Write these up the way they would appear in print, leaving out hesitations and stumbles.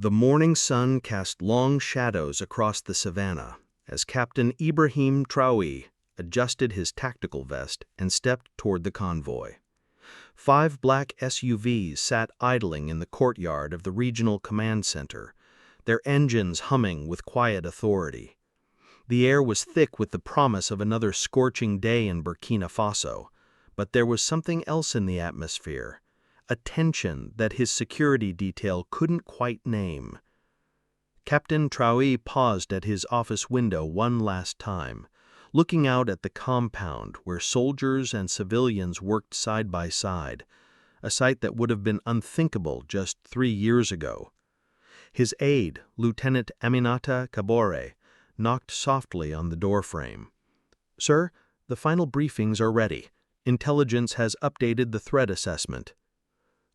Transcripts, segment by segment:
The morning sun cast long shadows across the savannah as Captain Ibrahim Traoré adjusted his tactical vest and stepped toward the convoy. 5 black SUVs sat idling in the courtyard of the regional command center, their engines humming with quiet authority. The air was thick with the promise of another scorching day in Burkina Faso, but there was something else in the atmosphere, a tension that his security detail couldn't quite name. Captain Traoré paused at his office window one last time, looking out at the compound where soldiers and civilians worked side by side, a sight that would have been unthinkable just 3 years ago. His aide, Lieutenant Aminata Kabore, knocked softly on the doorframe. "Sir, the final briefings are ready. Intelligence has updated the threat assessment."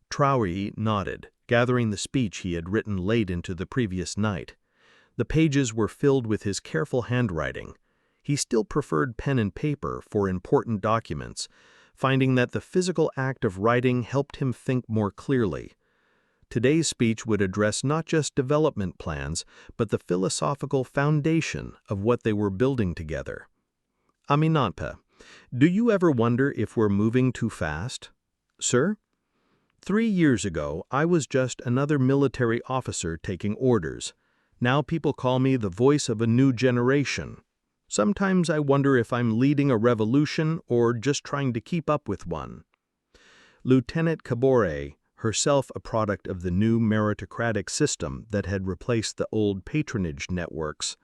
Traoré nodded, gathering the speech he had written late into the previous night. The pages were filled with his careful handwriting. He still preferred pen and paper for important documents, finding that the physical act of writing helped him think more clearly. Today's speech would address not just development plans, but the philosophical foundation of what they were building together. "Aminata, do you ever wonder if we're moving too fast?" "Sir? 3 years ago, I was just another military officer taking orders. Now people call me the voice of a new generation. Sometimes I wonder if I'm leading a revolution or just trying to keep up with one." Lieutenant Kabore, herself a product of the new meritocratic system that had replaced the old patronage networks,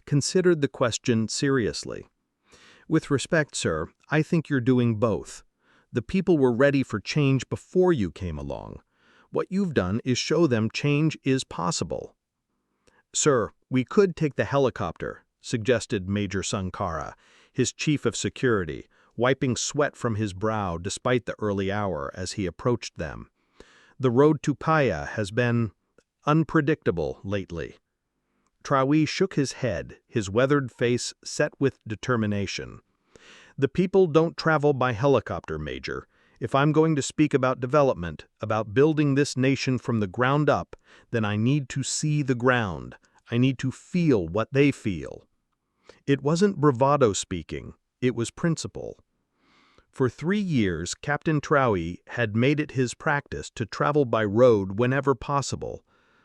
considered the question seriously. "With respect, sir, I think you're doing both. The people were ready for change before you came along. What you've done is show them change is possible." "Sir, we could take the helicopter," suggested Major Sankara, his chief of security, wiping sweat from his brow despite the early hour as he approached them. "The road to Paya has been unpredictable lately." Traoré shook his head, his weathered face set with determination. "The people don't travel by helicopter, Major. If I'm going to speak about development, about building this nation from the ground up, then I need to see the ground. I need to feel what they feel." It wasn't bravado speaking, it was principle. For 3 years, Captain Traoré had made it his practice to travel by road whenever possible.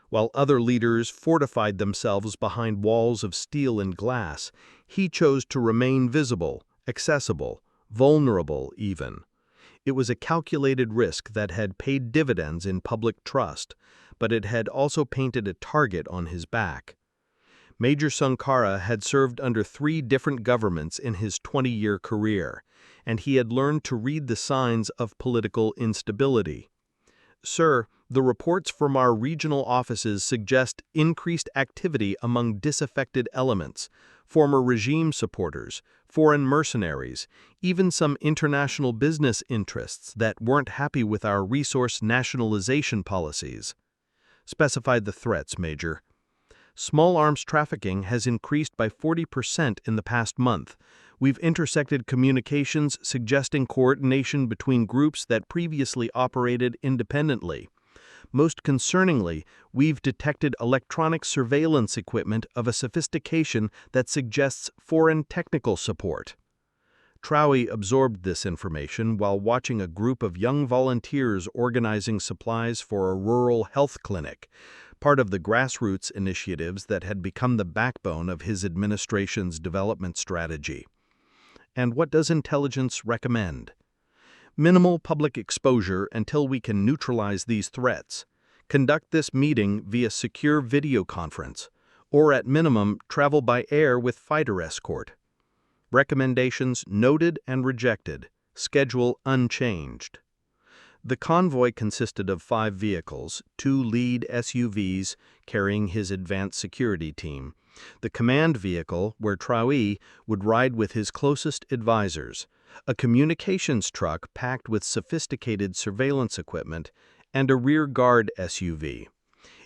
While other leaders fortified themselves behind walls of steel and glass, he chose to remain visible, accessible, vulnerable even. It was a calculated risk that had paid dividends in public trust, but it had also painted a target on his back. Major Sankara had served under 3 different governments in his 20-year career, and he had learned to read the signs of political instability. "Sir, the reports from our regional offices suggest increased activity among disaffected elements, former regime supporters, foreign mercenaries, even some international business interests that weren't happy with our resource nationalization policies." "Specify the threats, Major." "Small arms trafficking has increased by 40% in the past month. We've intersected communications suggesting coordination between groups that previously operated independently. Most concerningly, we've detected electronic surveillance equipment of a sophistication that suggests foreign technical support." Traoré absorbed this information while watching a group of young volunteers organizing supplies for a rural health clinic, part of the grassroots initiatives that had become the backbone of his administration's development strategy. "And what does intelligence recommend?" "Minimal public exposure until we can neutralize these threats. Conduct this meeting via secure video conference, or at minimum, travel by air with fighter escort." Recommendations noted and rejected. Schedule unchanged. The convoy consisted of 5 vehicles, 2 lead SUVs carrying his advanced security team, the command vehicle where Traoré would ride with his closest advisors, a communications truck packed with sophisticated surveillance equipment, and a rear guard SUV.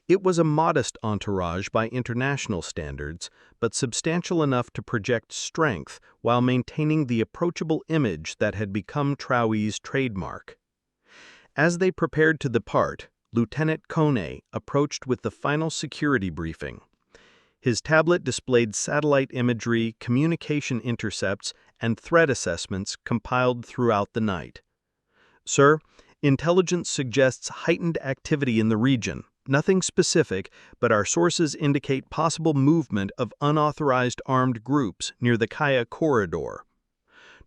It was a modest entourage by international standards, but substantial enough to project strength while maintaining the approachable image that had become Traoré's trademark. As they prepared to depart, Lieutenant Kone approached with the final security briefing. His tablet displayed satellite imagery, communication intercepts, and threat assessments compiled throughout the night. "Sir, intelligence suggests heightened activity in the region. Nothing specific, but our sources indicate possible movement of unauthorized armed groups near the Kaya corridor."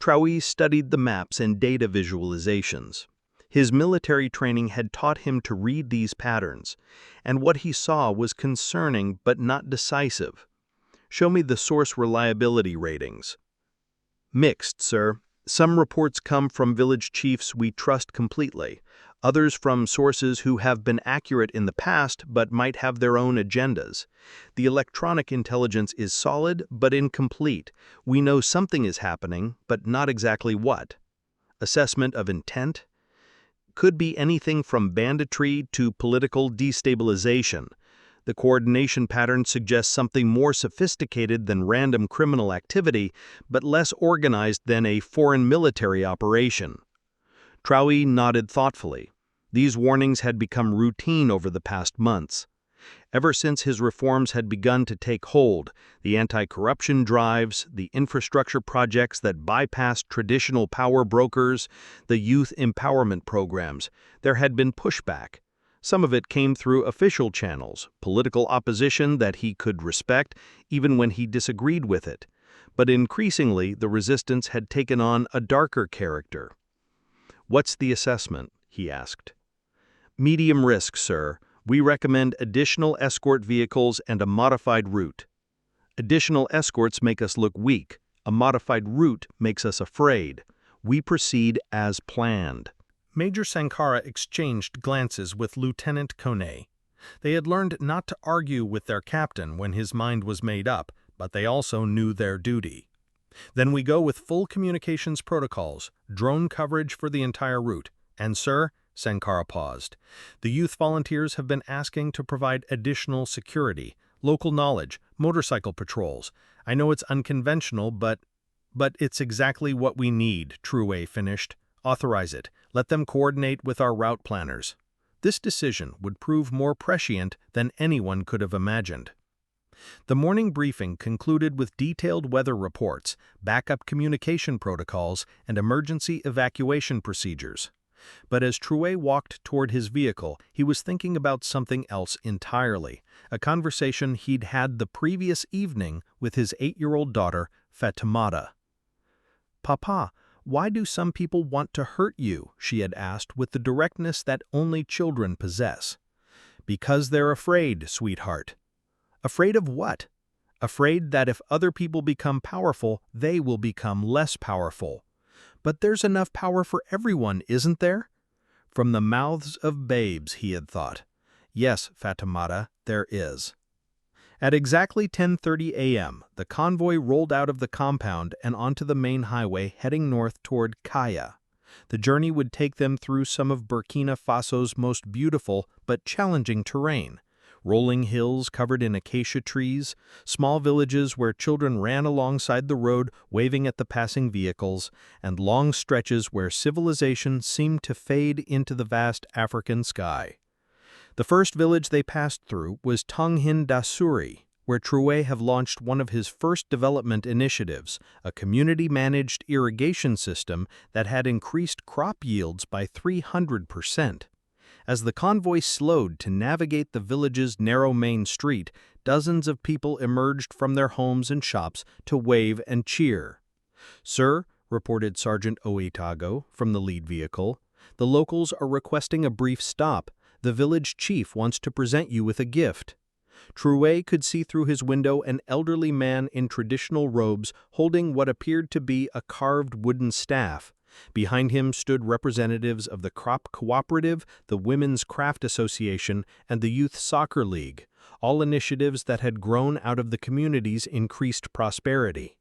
Traoré studied the maps and data visualizations. His military training had taught him to read these patterns, and what he saw was concerning but not decisive. "Show me the source reliability ratings." "Mixed, sir. Some reports come from village chiefs we trust completely, others from sources who have been accurate in the past but might have their own agendas. The electronic intelligence is solid but incomplete. We know something is happening, but not exactly what." "Assessment of intent?" "Could be anything from banditry to political destabilization. The coordination pattern suggests something more sophisticated than random criminal activity, but less organized than a foreign military operation." Traoré nodded thoughtfully. These warnings had become routine over the past months. Ever since his reforms had begun to take hold, the anti-corruption drives, the infrastructure projects that bypassed traditional power brokers, the youth empowerment programs, there had been pushback. Some of it came through official channels, political opposition that he could respect even when he disagreed with it. But increasingly, the resistance had taken on a darker character. "What's the assessment?" he asked. "Medium risk, sir. We recommend additional escort vehicles and a modified route." "Additional escorts make us look weak. A modified route makes us afraid. We proceed as planned." Major Sankara exchanged glances with Lieutenant Kone. They had learned not to argue with their captain when his mind was made up, but they also knew their duty. "Then we go with full communications protocols, drone coverage for the entire route. And, sir," Sankara paused, "the youth volunteers have been asking to provide additional security, local knowledge, motorcycle patrols. I know it's unconventional, but it's exactly what we need," Traoré finished. "Authorize it. Let them coordinate with our route planners." This decision would prove more prescient than anyone could have imagined. The morning briefing concluded with detailed weather reports, backup communication protocols, and emergency evacuation procedures. But as Traoré walked toward his vehicle, he was thinking about something else entirely, a conversation he'd had the previous evening with his 8-year-old daughter, Fatimata. "Papa, why do some people want to hurt you?" she had asked with the directness that only children possess. "Because they're afraid, sweetheart." "Afraid of what?" "Afraid that if other people become powerful, they will become less powerful." "But there's enough power for everyone, isn't there?" From the mouths of babes, he had thought. "Yes, Fatimata, there is." At exactly 10:30 a.m., the convoy rolled out of the compound and onto the main highway heading north toward Kaya. The journey would take them through some of Burkina Faso's most beautiful but challenging terrain. Rolling hills covered in acacia trees, small villages where children ran alongside the road waving at the passing vehicles, and long stretches where civilization seemed to fade into the vast African sky. The first village they passed through was Tonghin Dasuri, where Traoré had launched one of his first development initiatives, a community-managed irrigation system that had increased crop yields by 300%. As the convoy slowed to navigate the village's narrow main street, dozens of people emerged from their homes and shops to wave and cheer. "Sir," reported Sergeant Oetago from the lead vehicle, "the locals are requesting a brief stop. The village chief wants to present you with a gift." Traoré could see through his window an elderly man in traditional robes holding what appeared to be a carved wooden staff. Behind him stood representatives of the Crop Cooperative, the Women's Craft Association, and the Youth Soccer League, all initiatives that had grown out of the community's increased prosperity.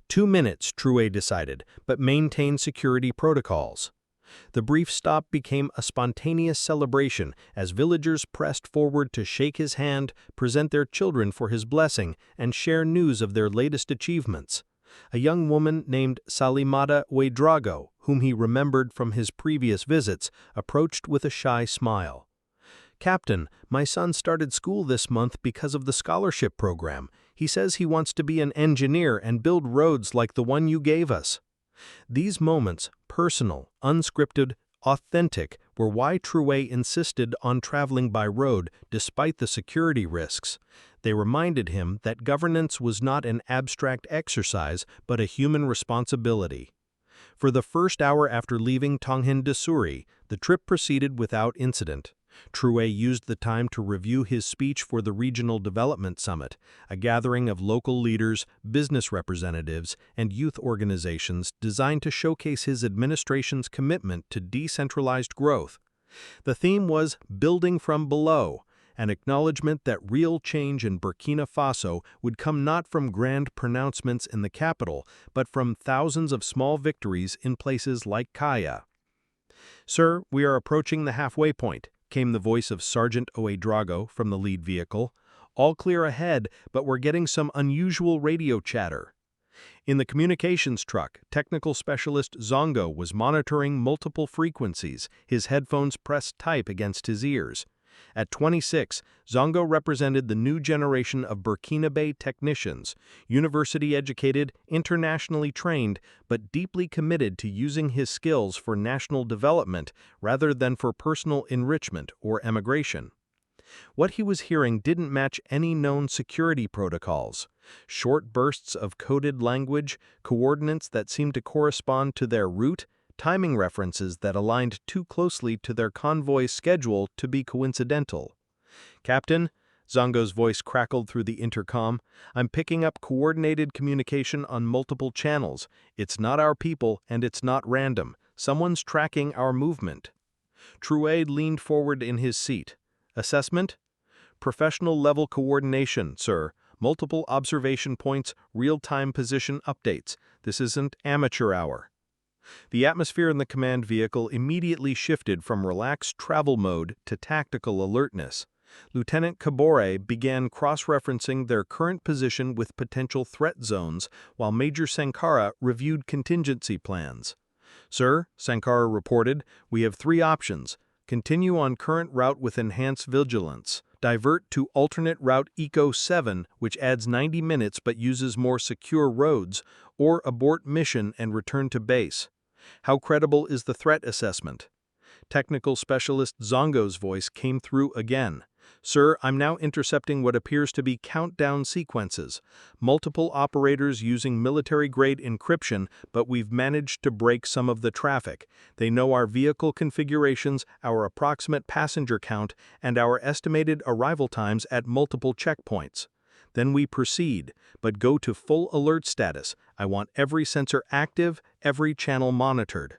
2 minutes, Traoré decided, but maintain security protocols. The brief stop became a spontaneous celebration as villagers pressed forward to shake his hand, present their children for his blessing, and share news of their latest achievements. A young woman named Salimata Ouedraogo, whom he remembered from his previous visits, approached with a shy smile. "Captain, my son started school this month because of the scholarship program. He says he wants to be an engineer and build roads like the one you gave us." These moments, personal, unscripted, authentic, were why Traoré insisted on traveling by road despite the security risks. They reminded him that governance was not an abstract exercise but a human responsibility. For the first hour after leaving Tonghene-Dessoury, the trip proceeded without incident. Traoré used the time to review his speech for the Regional Development Summit, a gathering of local leaders, business representatives, and youth organizations designed to showcase his administration's commitment to decentralized growth. The theme was "Building from Below," an acknowledgement that real change in Burkina Faso would come not from grand pronouncements in the capital, but from thousands of small victories in places like Kaya. "Sir, we are approaching the halfway point," came the voice of Sergeant Ouedraogo from the lead vehicle. "All clear ahead, but we're getting some unusual radio chatter." In the communications truck, technical specialist Zongo was monitoring multiple frequencies, his headphones pressed tight against his ears. At 26, Zongo represented the new generation of Burkinabe technicians, university-educated, internationally trained, but deeply committed to using his skills for national development rather than for personal enrichment or emigration. What he was hearing didn't match any known security protocols. Short bursts of coded language, coordinates that seemed to correspond to their route, timing references that aligned too closely to their convoy's schedule to be coincidental. "Captain," Zongo's voice crackled through the intercom, "I'm picking up coordinated communication on multiple channels. It's not our people and it's not random. Someone's tracking our movement." Traoré leaned forward in his seat. "Assessment?" "Professional-level coordination, sir. Multiple observation points, real-time position updates. This isn't amateur hour." The atmosphere in the command vehicle immediately shifted from relaxed travel mode to tactical alertness. Lieutenant Kabore began cross-referencing their current position with potential threat zones, while Major Sankara reviewed contingency plans. "Sir," Sankara reported, "we have 3 options. Continue on current route with enhanced vigilance. Divert to alternate route Eco 7, which adds 90 minutes but uses more secure roads, or abort mission and return to base. How credible is the threat assessment?" Technical specialist Zongo's voice came through again. "Sir, I'm now intercepting what appears to be countdown sequences. Multiple operators using military-grade encryption, but we've managed to break some of the traffic. They know our vehicle configurations, our approximate passenger count, and our estimated arrival times at multiple checkpoints. Then we proceed, but go to full alert status. I want every sensor active, every channel monitored."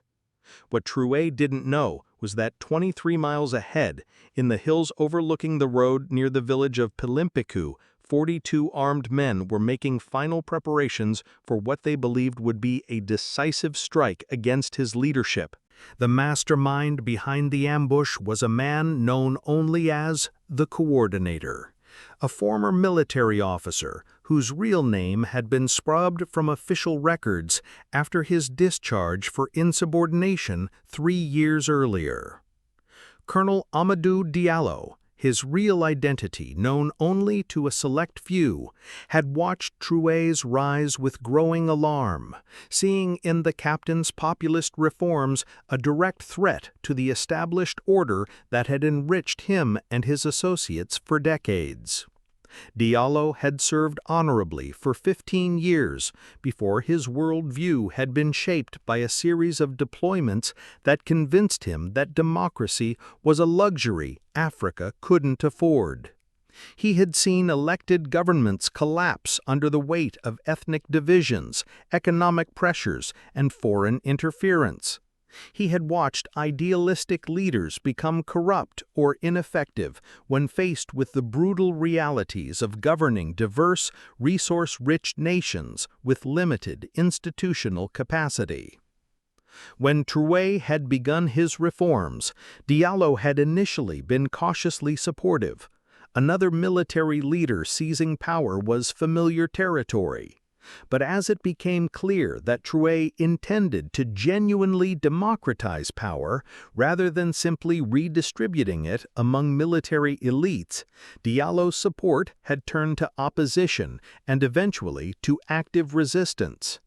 What Traoré didn't know was that 23 miles ahead, in the hills overlooking the road near the village of Pilimpiku, 42 armed men were making final preparations for what they believed would be a decisive strike against his leadership. The mastermind behind the ambush was a man known only as the Coordinator, a former military officer whose real name had been scrubbed from official records after his discharge for insubordination 3 years earlier. Colonel Amadou Diallo, his real identity known only to a select few, had watched Traoré's rise with growing alarm, seeing in the captain's populist reforms a direct threat to the established order that had enriched him and his associates for decades. Diallo had served honorably for 15 years before his worldview had been shaped by a series of deployments that convinced him that democracy was a luxury Africa couldn't afford. He had seen elected governments collapse under the weight of ethnic divisions, economic pressures, and foreign interference. He had watched idealistic leaders become corrupt or ineffective when faced with the brutal realities of governing diverse, resource-rich nations with limited institutional capacity. When Traoré had begun his reforms, Diallo had initially been cautiously supportive. Another military leader seizing power was familiar territory. But as it became clear that Traoré intended to genuinely democratize power rather than simply redistributing it among military elites, Diallo's support had turned to opposition and eventually to active resistance.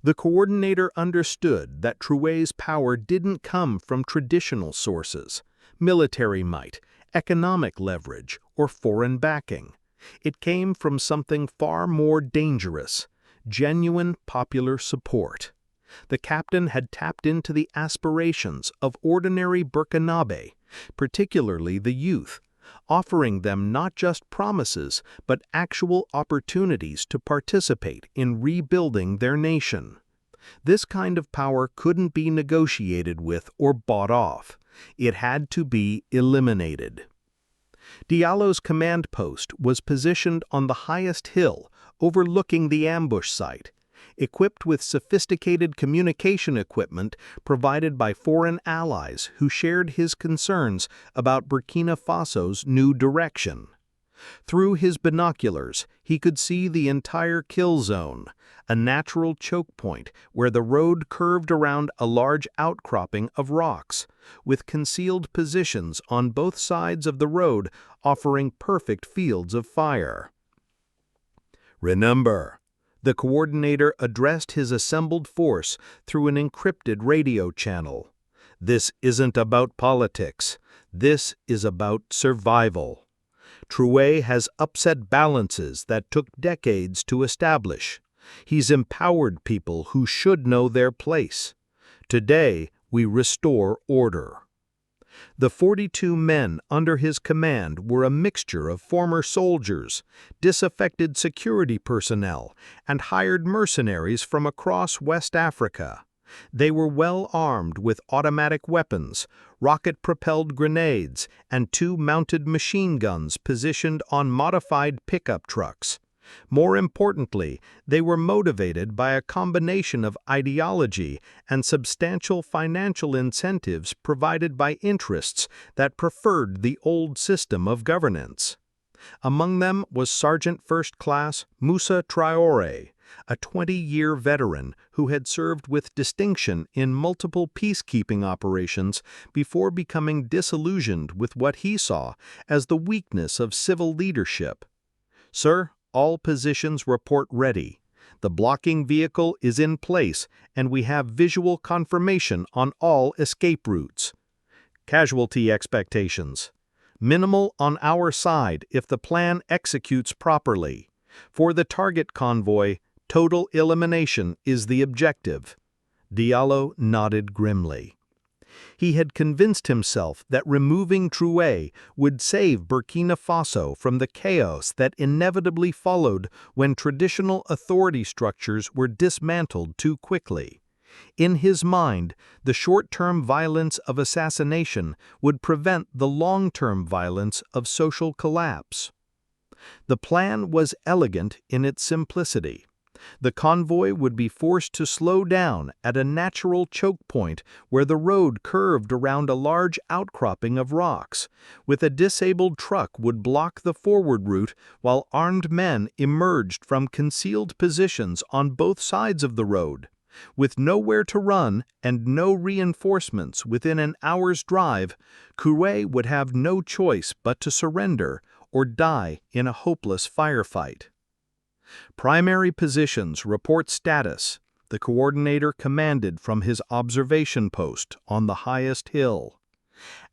The coordinator understood that Traoré's power didn't come from traditional sources, military might, economic leverage, or foreign backing. It came from something far more dangerous: genuine popular support. The captain had tapped into the aspirations of ordinary Burkinabe, particularly the youth, offering them not just promises but actual opportunities to participate in rebuilding their nation. This kind of power couldn't be negotiated with or bought off. It had to be eliminated. Diallo's command post was positioned on the highest hill overlooking the ambush site, equipped with sophisticated communication equipment provided by foreign allies who shared his concerns about Burkina Faso's new direction. Through his binoculars, he could see the entire kill zone, a natural choke point where the road curved around a large outcropping of rocks, with concealed positions on both sides of the road offering perfect fields of fire. "Remember," the coordinator addressed his assembled force through an encrypted radio channel, "this isn't about politics. This is about survival. Traoré has upset balances that took decades to establish. He's empowered people who should know their place. Today, we restore order." The 42 men under his command were a mixture of former soldiers, disaffected security personnel, and hired mercenaries from across West Africa. They were well armed with automatic weapons, rocket-propelled grenades, and 2 mounted machine guns positioned on modified pickup trucks. More importantly, they were motivated by a combination of ideology and substantial financial incentives provided by interests that preferred the old system of governance. Among them was Sergeant First Class Moussa Traoré, a 20-year veteran who had served with distinction in multiple peacekeeping operations before becoming disillusioned with what he saw as the weakness of civil leadership. "Sir, all positions report ready. The blocking vehicle is in place, and we have visual confirmation on all escape routes. Casualty expectations: minimal on our side if the plan executes properly. For the target convoy, total elimination is the objective." Diallo nodded grimly. He had convinced himself that removing Traoré would save Burkina Faso from the chaos that inevitably followed when traditional authority structures were dismantled too quickly. In his mind, the short-term violence of assassination would prevent the long-term violence of social collapse. The plan was elegant in its simplicity. The convoy would be forced to slow down at a natural choke point where the road curved around a large outcropping of rocks, with a disabled truck would block the forward route while armed men emerged from concealed positions on both sides of the road. With nowhere to run and no reinforcements within an hour's drive, Traoré would have no choice but to surrender or die in a hopeless firefight. "Primary positions report status," the coordinator commanded from his observation post on the highest hill.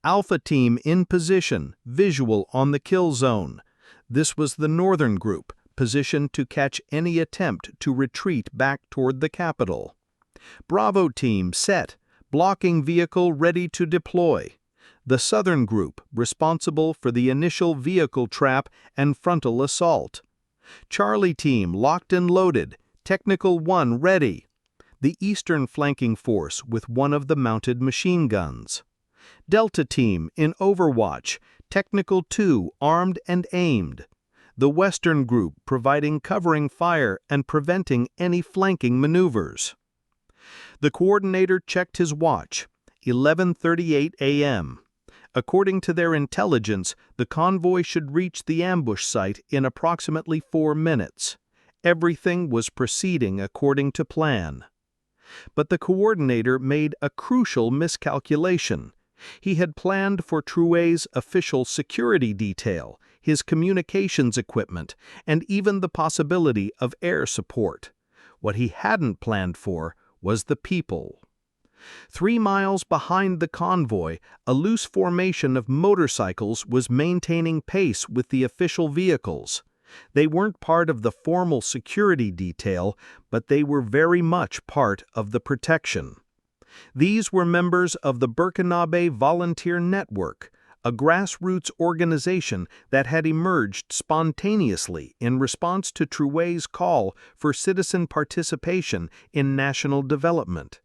"Alpha team in position, visual on the kill zone." This was the northern group, positioned to catch any attempt to retreat back toward the capital. "Bravo team set, blocking vehicle ready to deploy." The southern group, responsible for the initial vehicle trap and frontal assault. "Charlie team locked and loaded, Technical 1 ready." The eastern flanking force with one of the mounted machine guns. "Delta team in overwatch, Technical 2 armed and aimed." The western group providing covering fire and preventing any flanking maneuvers. The coordinator checked his watch, 11:38 a.m. According to their intelligence, the convoy should reach the ambush site in approximately 4 minutes. Everything was proceeding according to plan. But the coordinator made a crucial miscalculation. He had planned for Traoré's official security detail, his communications equipment, and even the possibility of air support. What he hadn't planned for was the people. 3 miles behind the convoy, a loose formation of motorcycles was maintaining pace with the official vehicles. They weren't part of the formal security detail, but they were very much part of the protection. These were members of the Burkina Volunteer Network, a grassroots organization that had emerged spontaneously in response to Traoré's call for citizen participation in national development.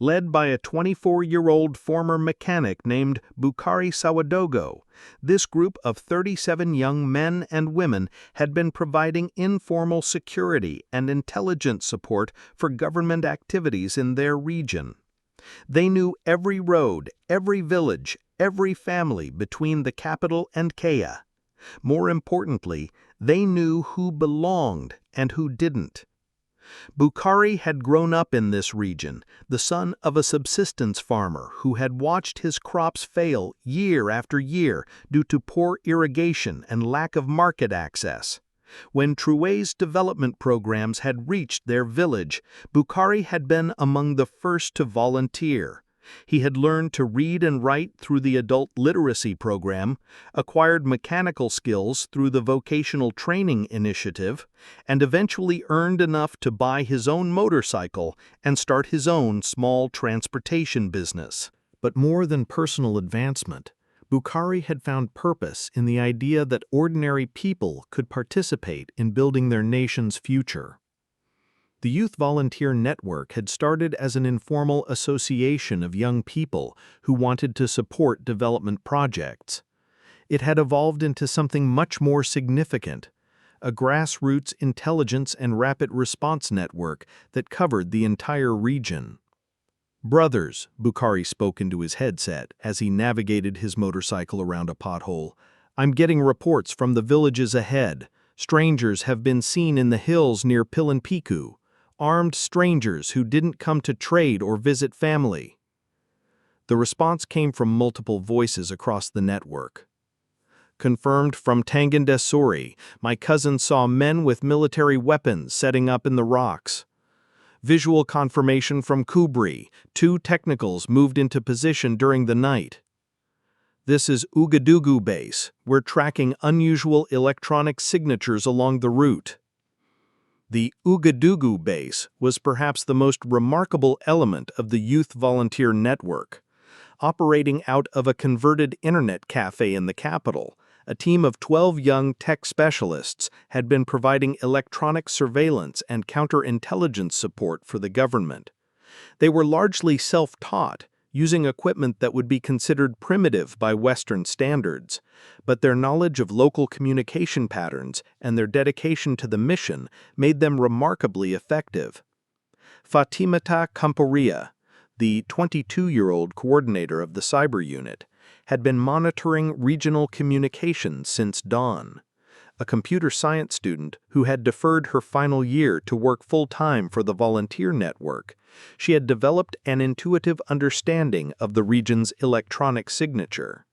Led by a 24-year-old former mechanic named Boukari Sawadogo, this group of 37 young men and women had been providing informal security and intelligence support for government activities in their region. They knew every road, every village, every family between the capital and Kaya. More importantly, they knew who belonged and who didn't. Boukari had grown up in this region, the son of a subsistence farmer who had watched his crops fail year after year due to poor irrigation and lack of market access. When Traoré's development programs had reached their village, Boukari had been among the first to volunteer. He had learned to read and write through the adult literacy program, acquired mechanical skills through the vocational training initiative, and eventually earned enough to buy his own motorcycle and start his own small transportation business. But more than personal advancement, Boukari had found purpose in the idea that ordinary people could participate in building their nation's future. The Youth Volunteer Network had started as an informal association of young people who wanted to support development projects. It had evolved into something much more significant, a grassroots intelligence and rapid response network that covered the entire region. "Brothers," Boukari spoke into his headset as he navigated his motorcycle around a pothole, "I'm getting reports from the villages ahead. Strangers have been seen in the hills near Pilinpiku. Armed strangers who didn't come to trade or visit family." The response came from multiple voices across the network. "Confirmed from Tangandesuri, my cousin saw men with military weapons setting up in the rocks. Visual confirmation from Kubri, 2 technicals moved into position during the night. This is Ouagadougou base. We're tracking unusual electronic signatures along the route." The Ouagadougou base was perhaps the most remarkable element of the Youth Volunteer Network. Operating out of a converted internet cafe in the capital, a team of 12 young tech specialists had been providing electronic surveillance and counterintelligence support for the government. They were largely self-taught, using equipment that would be considered primitive by Western standards, but their knowledge of local communication patterns and their dedication to the mission made them remarkably effective. Fatimata Kamporia, the 22-year-old coordinator of the cyber unit, had been monitoring regional communications since dawn. A computer science student who had deferred her final year to work full-time for the volunteer network, she had developed an intuitive understanding of the region's electronic signature.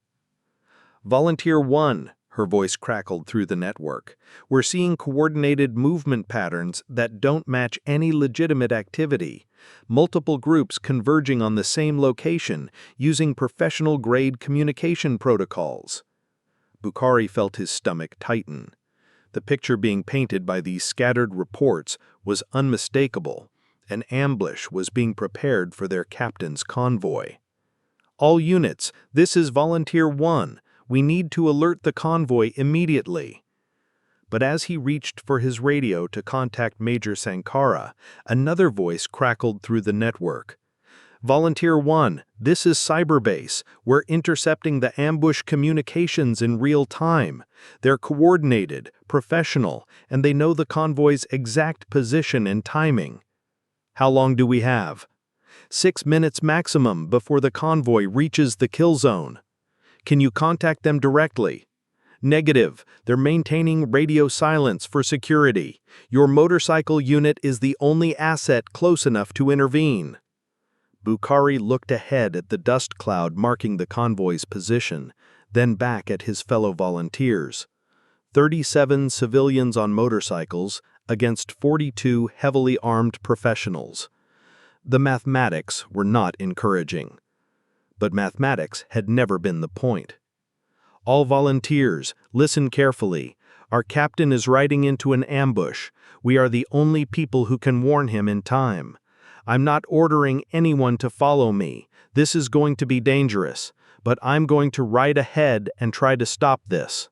"Volunteer 1," her voice crackled through the network, "we're seeing coordinated movement patterns that don't match any legitimate activity. Multiple groups converging on the same location using professional-grade communication protocols." Boukari felt his stomach tighten. The picture being painted by these scattered reports was unmistakable. An ambush was being prepared for their captain's convoy. "All units, this is Volunteer 1. We need to alert the convoy immediately." But as he reached for his radio to contact Major Sankara, another voice crackled through the network. "Volunteer 1, this is Cyberbase. We're intercepting the ambush communications in real time. They're coordinated, professional, and they know the convoy's exact position and timing." "How long do we have?" 6 minutes maximum before the convoy reaches the kill zone." "Can you contact them directly?" Negative. They're maintaining radio silence for security. Your motorcycle unit is the only asset close enough to intervene." Bukhari looked ahead at the dust cloud marking the convoy's position, then back at his fellow volunteers. 37 civilians on motorcycles against 42 heavily armed professionals. The mathematics were not encouraging. But mathematics had never been the point. "All volunteers, listen carefully. Our captain is riding into an ambush. We are the only people who can warn him in time. I'm not ordering anyone to follow me. This is going to be dangerous, but I'm going to ride ahead and try to stop this."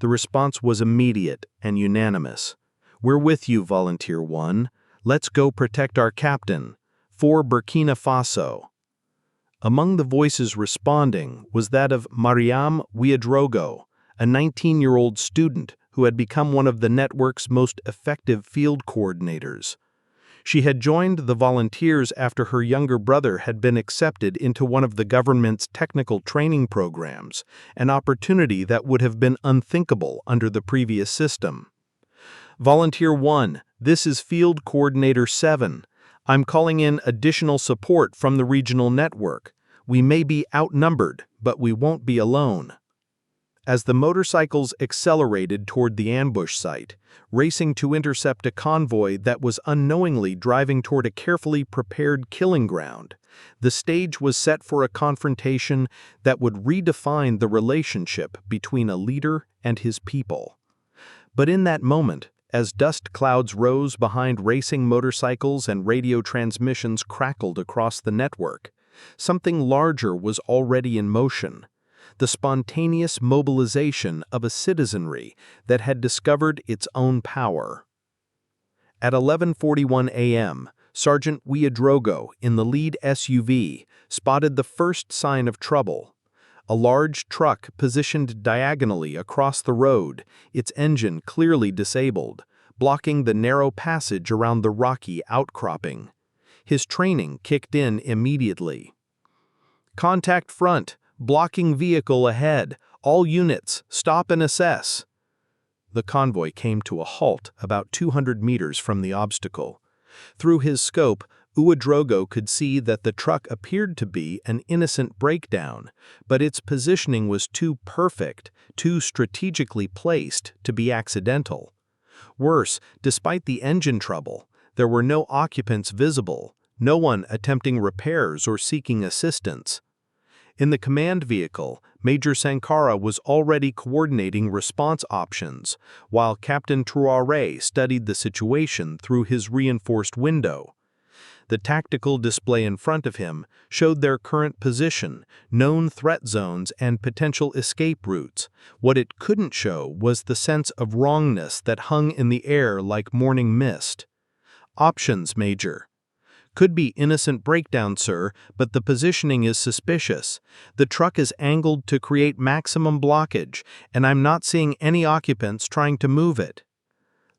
The response was immediate and unanimous. "We're with you, Volunteer 1. Let's go protect our captain. For Burkina Faso." Among the voices responding was that of Mariam Ouedraogo, a 19-year-old student who had become one of the network's most effective field coordinators. She had joined the volunteers after her younger brother had been accepted into one of the government's technical training programs, an opportunity that would have been unthinkable under the previous system. "Volunteer 1, this is Field Coordinator 7. I'm calling in additional support from the regional network. We may be outnumbered, but we won't be alone." As the motorcycles accelerated toward the ambush site, racing to intercept a convoy that was unknowingly driving toward a carefully prepared killing ground, the stage was set for a confrontation that would redefine the relationship between a leader and his people. But in that moment, as dust clouds rose behind racing motorcycles and radio transmissions crackled across the network, something larger was already in motion: the spontaneous mobilization of a citizenry that had discovered its own power. At 11:41 a.m., Sergeant Ouedraogo, in the lead SUV, spotted the first sign of trouble. A large truck positioned diagonally across the road, its engine clearly disabled, blocking the narrow passage around the rocky outcropping. His training kicked in immediately. "Contact front, blocking vehicle ahead. All units, stop and assess." The convoy came to a halt about 200 meters from the obstacle. Through his scope, Ouedraogo could see that the truck appeared to be an innocent breakdown, but its positioning was too perfect, too strategically placed to be accidental. Worse, despite the engine trouble, there were no occupants visible, no one attempting repairs or seeking assistance. In the command vehicle, Major Sankara was already coordinating response options, while Captain Traoré studied the situation through his reinforced window. The tactical display in front of him showed their current position, known threat zones, and potential escape routes. What it couldn't show was the sense of wrongness that hung in the air like morning mist. "Options, Major." "Could be innocent breakdown, sir, but the positioning is suspicious. The truck is angled to create maximum blockage, and I'm not seeing any occupants trying to move it."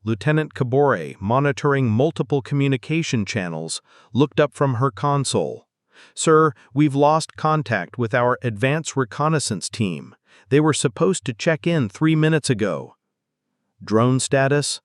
Lieutenant Kabore, monitoring multiple communication channels, looked up from her console. "Sir, we've lost contact with our advance reconnaissance team. They were supposed to check in 3 minutes ago." "Drone status?"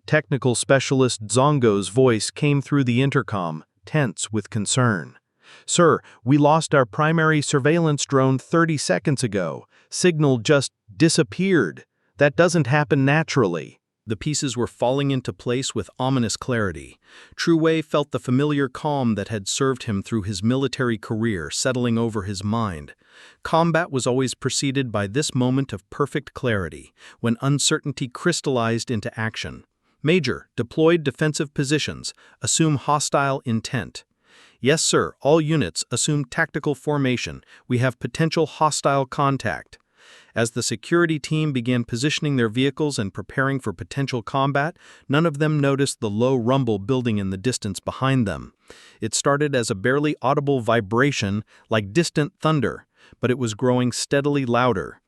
Technical specialist Zongo's voice came through the intercom, tense with concern. "Sir, we lost our primary surveillance drone 30 seconds ago. Signal just disappeared. That doesn't happen naturally." The pieces were falling into place with ominous clarity. Traoré felt the familiar calm that had served him through his military career settling over his mind. Combat was always preceded by this moment of perfect clarity, when uncertainty crystallized into action. "Major, deployed defensive positions. Assume hostile intent." "Yes, sir. All units, assume tactical formation. We have potential hostile contact." As the security team began positioning their vehicles and preparing for potential combat, none of them noticed the low rumble building in the distance behind them. It started as a barely audible vibration, like distant thunder, but it was growing steadily louder.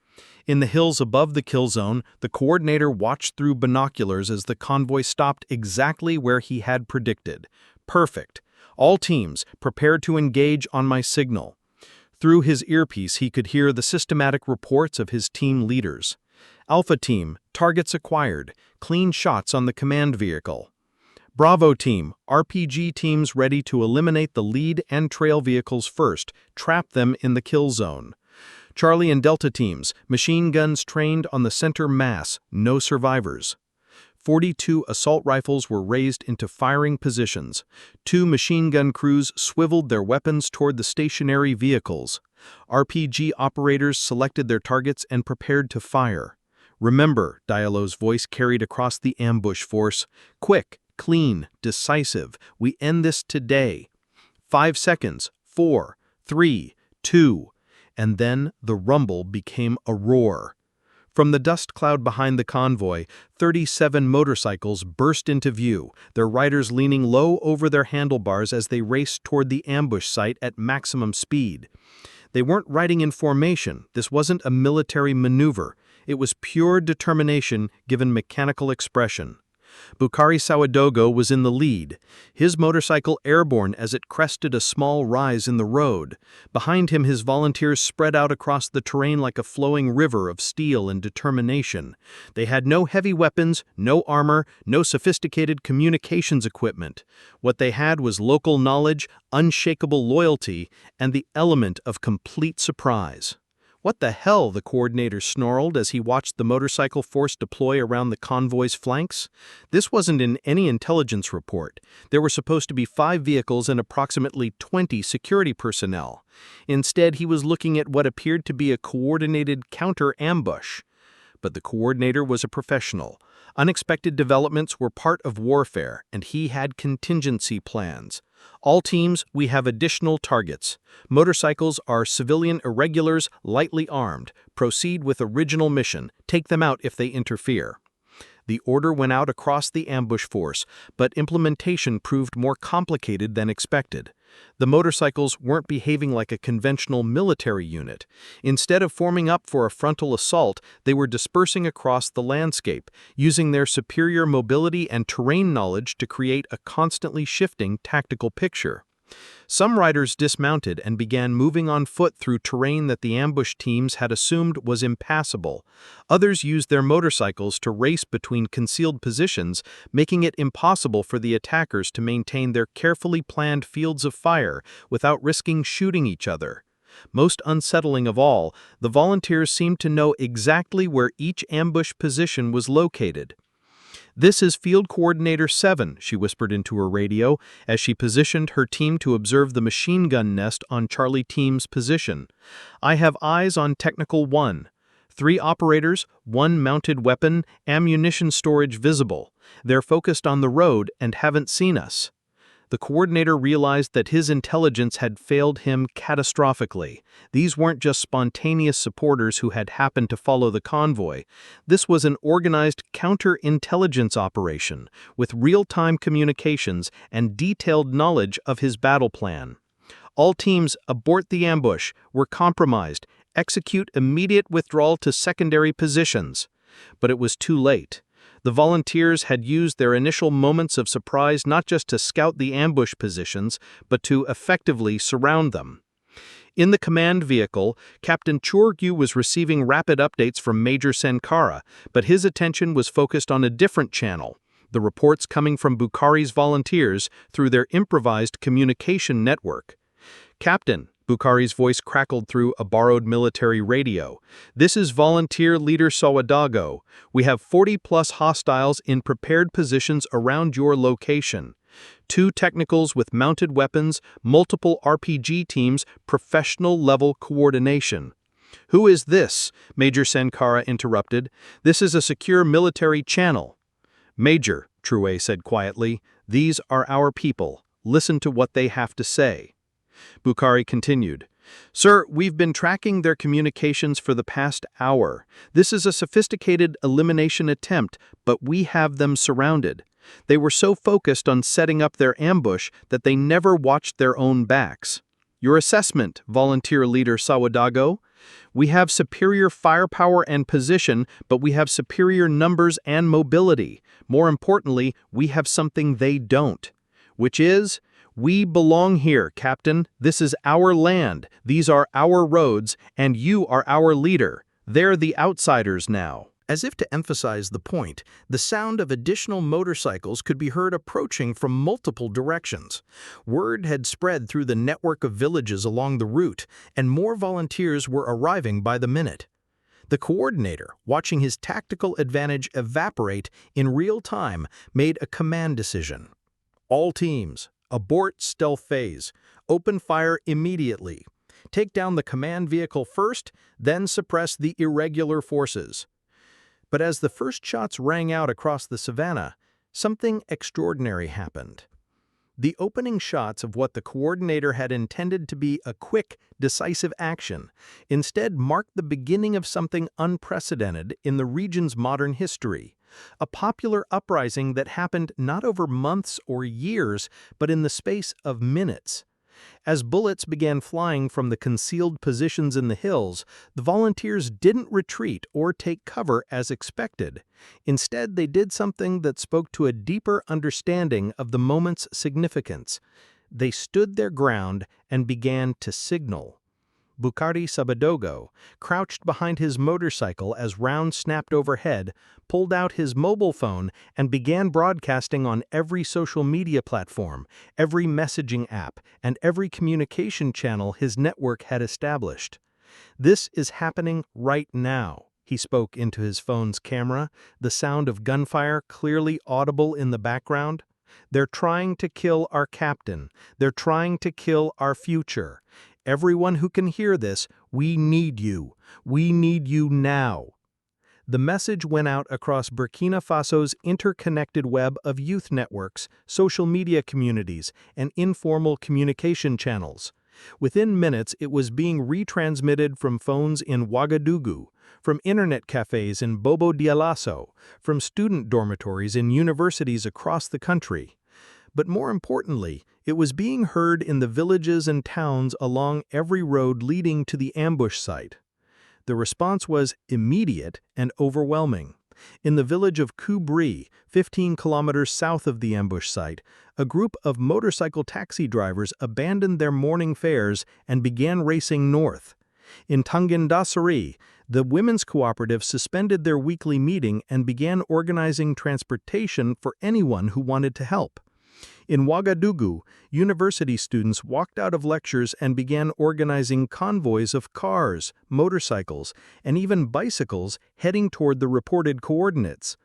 In the hills above the kill zone, the coordinator watched through binoculars as the convoy stopped exactly where he had predicted. "Perfect. All teams, prepare to engage on my signal." Through his earpiece, he could hear the systematic reports of his team leaders. Alpha Team, targets acquired, clean shots on the command vehicle. Bravo Team, RPG teams ready to eliminate the lead and trail vehicles first, trap them in the kill zone. Charlie and Delta teams, machine guns trained on the center mass, no survivors. 42 assault rifles were raised into firing positions. 2 machine gun crews swiveled their weapons toward the stationary vehicles. RPG operators selected their targets and prepared to fire. Remember, Diallo's voice carried across the ambush force. Quick, clean, decisive. We end this today. 5 seconds. 4, 3, 2. And then the rumble became a roar. From the dust cloud behind the convoy, 37 motorcycles burst into view, their riders leaning low over their handlebars as they raced toward the ambush site at maximum speed. They weren't riding in formation. This wasn't a military maneuver. It was pure determination given mechanical expression. Boukari Sawadogo was in the lead, his motorcycle airborne as it crested a small rise in the road. Behind him, his volunteers spread out across the terrain like a flowing river of steel and determination. They had no heavy weapons, no armor, no sophisticated communications equipment. What they had was local knowledge, unshakable loyalty, and the element of complete surprise. "What the hell?" the coordinator snarled as he watched the motorcycle force deploy around the convoy's flanks. This wasn't in any intelligence report. There were supposed to be 5 vehicles and approximately 20 security personnel. Instead, he was looking at what appeared to be a coordinated counter-ambush. But the coordinator was a professional. Unexpected developments were part of warfare, and he had contingency plans. "All teams, we have additional targets. Motorcycles are civilian irregulars, lightly armed. Proceed with original mission. Take them out if they interfere." The order went out across the ambush force, but implementation proved more complicated than expected. The motorcycles weren't behaving like a conventional military unit. Instead of forming up for a frontal assault, they were dispersing across the landscape, using their superior mobility and terrain knowledge to create a constantly shifting tactical picture. Some riders dismounted and began moving on foot through terrain that the ambush teams had assumed was impassable. Others used their motorcycles to race between concealed positions, making it impossible for the attackers to maintain their carefully planned fields of fire without risking shooting each other. Most unsettling of all, the volunteers seemed to know exactly where each ambush position was located. "This is Field Coordinator 7, she whispered into her radio as she positioned her team to observe the machine gun nest on Charlie Team's position. "I have eyes on Technical 1. 3 operators, 1 mounted weapon, ammunition storage visible. They're focused on the road and haven't seen us." The coordinator realized that his intelligence had failed him catastrophically. These weren't just spontaneous supporters who had happened to follow the convoy. This was an organized counterintelligence operation with real-time communications and detailed knowledge of his battle plan. "All teams, abort the ambush. We're compromised. Execute immediate withdrawal to secondary positions." But it was too late. The volunteers had used their initial moments of surprise not just to scout the ambush positions, but to effectively surround them. In the command vehicle, Captain Chorgu was receiving rapid updates from Major Sankara, but his attention was focused on a different channel, the reports coming from Boukari's volunteers through their improvised communication network. "Captain," Boukari's voice crackled through a borrowed military radio. "This is Volunteer Leader Sawadogo. We have 40-plus hostiles in prepared positions around your location. 2 technicals with mounted weapons, multiple RPG teams, professional-level coordination." "Who is this?" Major Sankara interrupted. "This is a secure military channel." "Major," Traoré said quietly, "these are our people. Listen to what they have to say." Boukari continued, "Sir, we've been tracking their communications for the past hour. This is a sophisticated elimination attempt, but we have them surrounded. They were so focused on setting up their ambush that they never watched their own backs." "Your assessment, Volunteer Leader Sawadogo?" "We have superior firepower and position, but we have superior numbers and mobility. More importantly, we have something they don't." "Which is?" "We belong here, Captain. This is our land. These are our roads, and you are our leader. They're the outsiders now." As if to emphasize the point, the sound of additional motorcycles could be heard approaching from multiple directions. Word had spread through the network of villages along the route, and more volunteers were arriving by the minute. The coordinator, watching his tactical advantage evaporate in real time, made a command decision. "All teams, abort stealth phase. Open fire immediately. Take down the command vehicle first, then suppress the irregular forces." But as the first shots rang out across the savannah, something extraordinary happened. The opening shots of what the coordinator had intended to be a quick, decisive action instead marked the beginning of something unprecedented in the region's modern history, a popular uprising that happened not over months or years, but in the space of minutes. As bullets began flying from the concealed positions in the hills, the volunteers didn't retreat or take cover as expected. Instead, they did something that spoke to a deeper understanding of the moment's significance. They stood their ground and began to signal. Bukari Sabadogo, crouched behind his motorcycle as rounds snapped overhead, pulled out his mobile phone and began broadcasting on every social media platform, every messaging app, and every communication channel his network had established. "This is happening right now," he spoke into his phone's camera, the sound of gunfire clearly audible in the background. "They're trying to kill our captain. They're trying to kill our future. Everyone who can hear this, we need you. We need you now." The message went out across Burkina Faso's interconnected web of youth networks, social media communities, and informal communication channels. Within minutes, it was being retransmitted from phones in Ouagadougou, from internet cafes in Bobo Dioulasso, from student dormitories in universities across the country. But more importantly, it was being heard in the villages and towns along every road leading to the ambush site. The response was immediate and overwhelming. In the village of Koubri, 15 kilometers south of the ambush site, a group of motorcycle taxi drivers abandoned their morning fares and began racing north. In Tangendassery, the women's cooperative suspended their weekly meeting and began organizing transportation for anyone who wanted to help. In Ouagadougou, university students walked out of lectures and began organizing convoys of cars, motorcycles, and even bicycles heading toward the reported coordinates.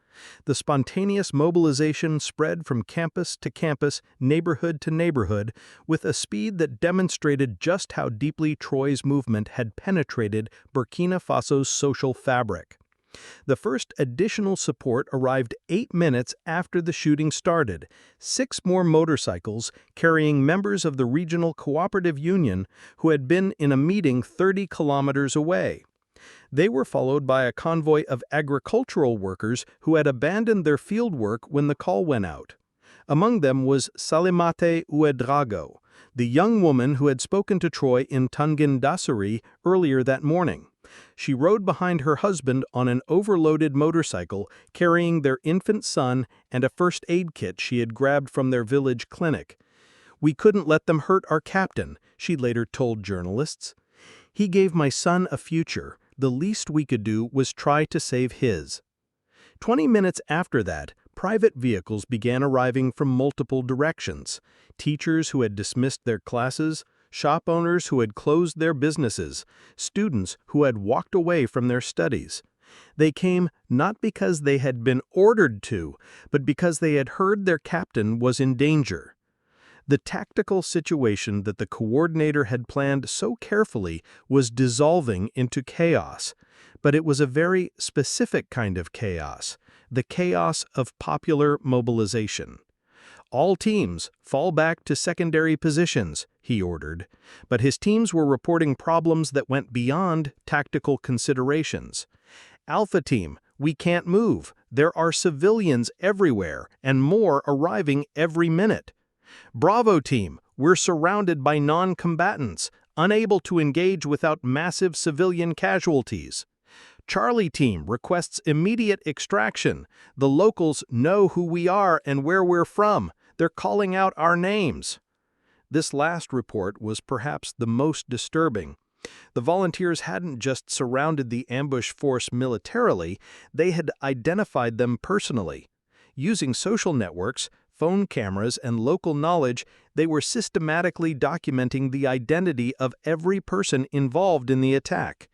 The spontaneous mobilization spread from campus to campus, neighborhood to neighborhood, with a speed that demonstrated just how deeply Traoré's movement had penetrated Burkina Faso's social fabric. The first additional support arrived 8 minutes after the shooting started. 6 more motorcycles carrying members of the regional cooperative union who had been in a meeting 30 kilometers away. They were followed by a convoy of agricultural workers who had abandoned their field work when the call went out. Among them was Salimate Ouedraogo, the young woman who had spoken to Traoré in Tangendassery earlier that morning. She rode behind her husband on an overloaded motorcycle, carrying their infant son and a first aid kit she had grabbed from their village clinic. "We couldn't let them hurt our captain," she later told journalists. "He gave my son a future. The least we could do was try to save his." 20 minutes after that, private vehicles began arriving from multiple directions. Teachers who had dismissed their classes, shop owners who had closed their businesses, students who had walked away from their studies. They came not because they had been ordered to, but because they had heard their captain was in danger. The tactical situation that the coordinator had planned so carefully was dissolving into chaos, but it was a very specific kind of chaos, the chaos of popular mobilization. "All teams, fall back to secondary positions," he ordered, but his teams were reporting problems that went beyond tactical considerations. "Alpha team, we can't move. There are civilians everywhere, and more arriving every minute." "Bravo team, we're surrounded by non-combatants, unable to engage without massive civilian casualties." "Charlie team requests immediate extraction. The locals know who we are and where we're from. They're calling out our names." This last report was perhaps the most disturbing. The volunteers hadn't just surrounded the ambush force militarily, they had identified them personally. Using social networks, phone cameras, and local knowledge, they were systematically documenting the identity of every person involved in the attack.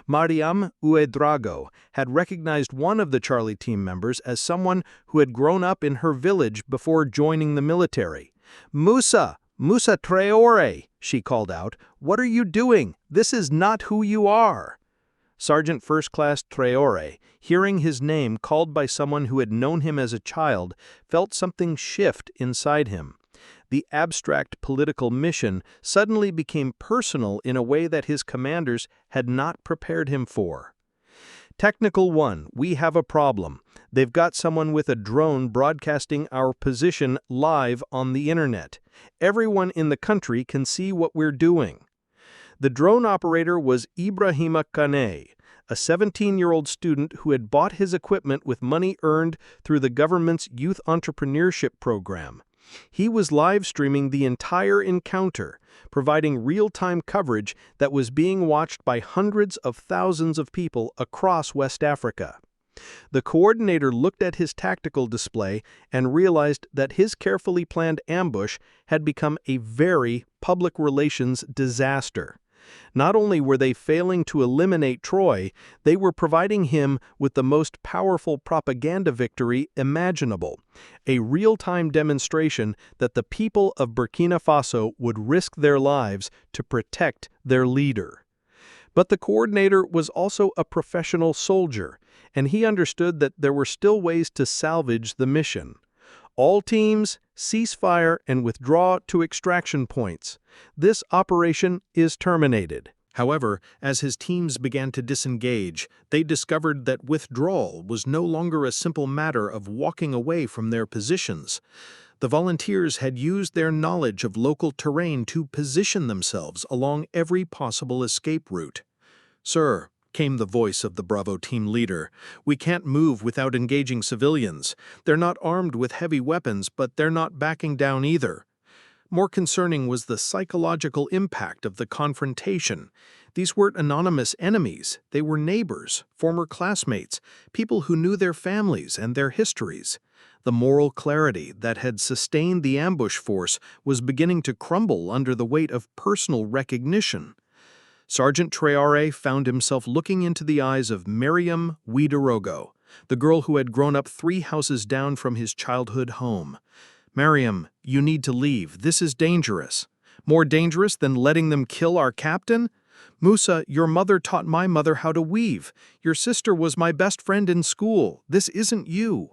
Mariam Ouedraogo had recognized one of the Charlie team members as someone who had grown up in her village before joining the military. Musa Traore, she called out, "What are you doing? This is not who you are." Sergeant First Class Traore, hearing his name called by someone who had known him as a child, felt something shift inside him. The abstract political mission suddenly became personal in a way that his commanders had not prepared him for. Technical 1, we have a problem. They've got someone with a drone broadcasting our position live on the internet. Everyone in the country can see what we're doing. The drone operator was Ibrahim Traoré, a 17-year-old student who had bought his equipment with money earned through the government's youth entrepreneurship program. He was live streaming the entire encounter, providing real-time coverage that was being watched by hundreds of thousands of people across West Africa. The coordinator looked at his tactical display and realized that his carefully planned ambush had become a very public relations disaster. Not only were they failing to eliminate Traoré, they were providing him with the most powerful propaganda victory imaginable, a real-time demonstration that the people of Burkina Faso would risk their lives to protect their leader. But the coordinator was also a professional soldier, and he understood that there were still ways to salvage the mission. All teams, cease fire and withdraw to extraction points. This operation is terminated. However, as his teams began to disengage, they discovered that withdrawal was no longer a simple matter of walking away from their positions. The volunteers had used their knowledge of local terrain to position themselves along every possible escape route. "Sir," came the voice of the Bravo team leader, "we can't move without engaging civilians. They're not armed with heavy weapons, but they're not backing down either." More concerning was the psychological impact of the confrontation. These weren't anonymous enemies. They were neighbors, former classmates, people who knew their families and their histories. The moral clarity that had sustained the ambush force was beginning to crumble under the weight of personal recognition. Sergeant Traoré found himself looking into the eyes of Mariam Ouedraogo, the girl who had grown up 3 houses down from his childhood home. "Mariam, you need to leave. This is dangerous. More dangerous than letting them kill our captain? Musa, your mother taught my mother how to weave. Your sister was my best friend in school. This isn't you."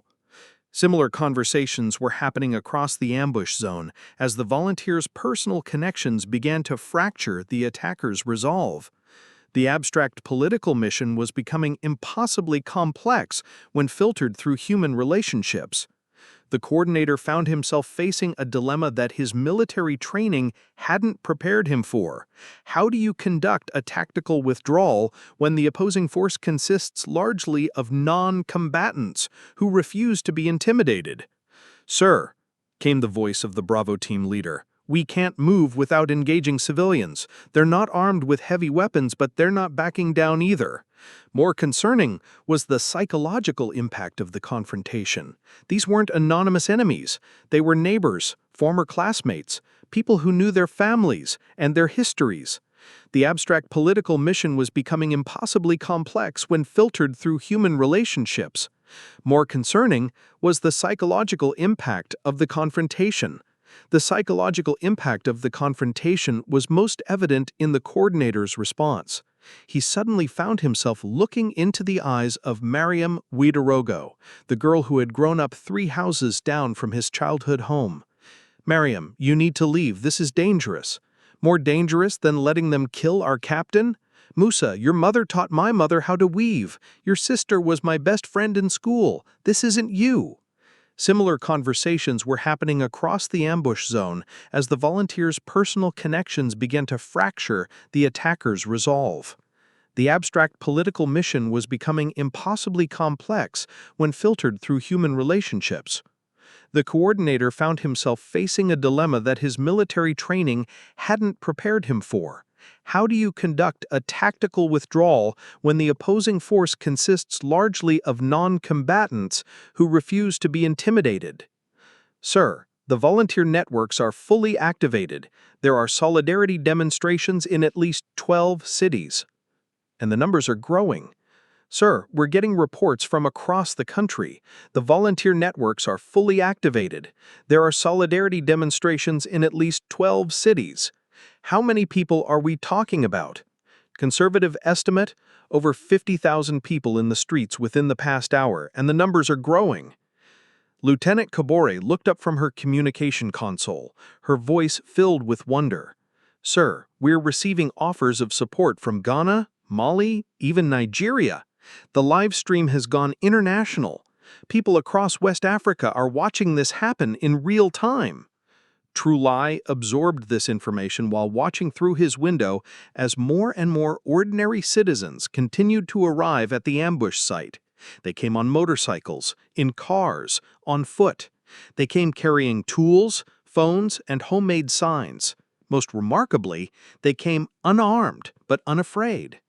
Similar conversations were happening across the ambush zone as the volunteers' personal connections began to fracture the attackers' resolve. The abstract political mission was becoming impossibly complex when filtered through human relationships. The coordinator found himself facing a dilemma that his military training hadn't prepared him for. How do you conduct a tactical withdrawal when the opposing force consists largely of non-combatants who refuse to be intimidated? "Sir," came the voice of the Bravo team leader, "we can't move without engaging civilians. They're not armed with heavy weapons, but they're not backing down either." More concerning was the psychological impact of the confrontation. These weren't anonymous enemies. They were neighbors, former classmates, people who knew their families and their histories. The abstract political mission was becoming impossibly complex when filtered through human relationships. More concerning was the psychological impact of the confrontation. The psychological impact of the confrontation was most evident in the coordinator's response. He suddenly found himself looking into the eyes of Mariam Ouedraogo, the girl who had grown up 3 houses down from his childhood home. "Mariam, you need to leave. This is dangerous. More dangerous than letting them kill our captain? Musa, your mother taught my mother how to weave. Your sister was my best friend in school. This isn't you." Similar conversations were happening across the ambush zone as the volunteers' personal connections began to fracture the attackers' resolve. The abstract political mission was becoming impossibly complex when filtered through human relationships. The coordinator found himself facing a dilemma that his military training hadn't prepared him for. How do you conduct a tactical withdrawal when the opposing force consists largely of non-combatants who refuse to be intimidated? Sir, the volunteer networks are fully activated. There are solidarity demonstrations in at least 12 cities. And the numbers are growing. Sir, we're getting reports from across the country. The volunteer networks are fully activated. There are solidarity demonstrations in at least 12 cities. How many people are we talking about? Conservative estimate, over 50,000 people in the streets within the past hour, and the numbers are growing. Lieutenant Kabore looked up from her communication console, her voice filled with wonder. Sir, we're receiving offers of support from Ghana, Mali, even Nigeria. The live stream has gone international. People across West Africa are watching this happen in real time. Traoré absorbed this information while watching through his window as more and more ordinary citizens continued to arrive at the ambush site. They came on motorcycles, in cars, on foot. They came carrying tools, phones, and homemade signs. Most remarkably, they came unarmed but unafraid.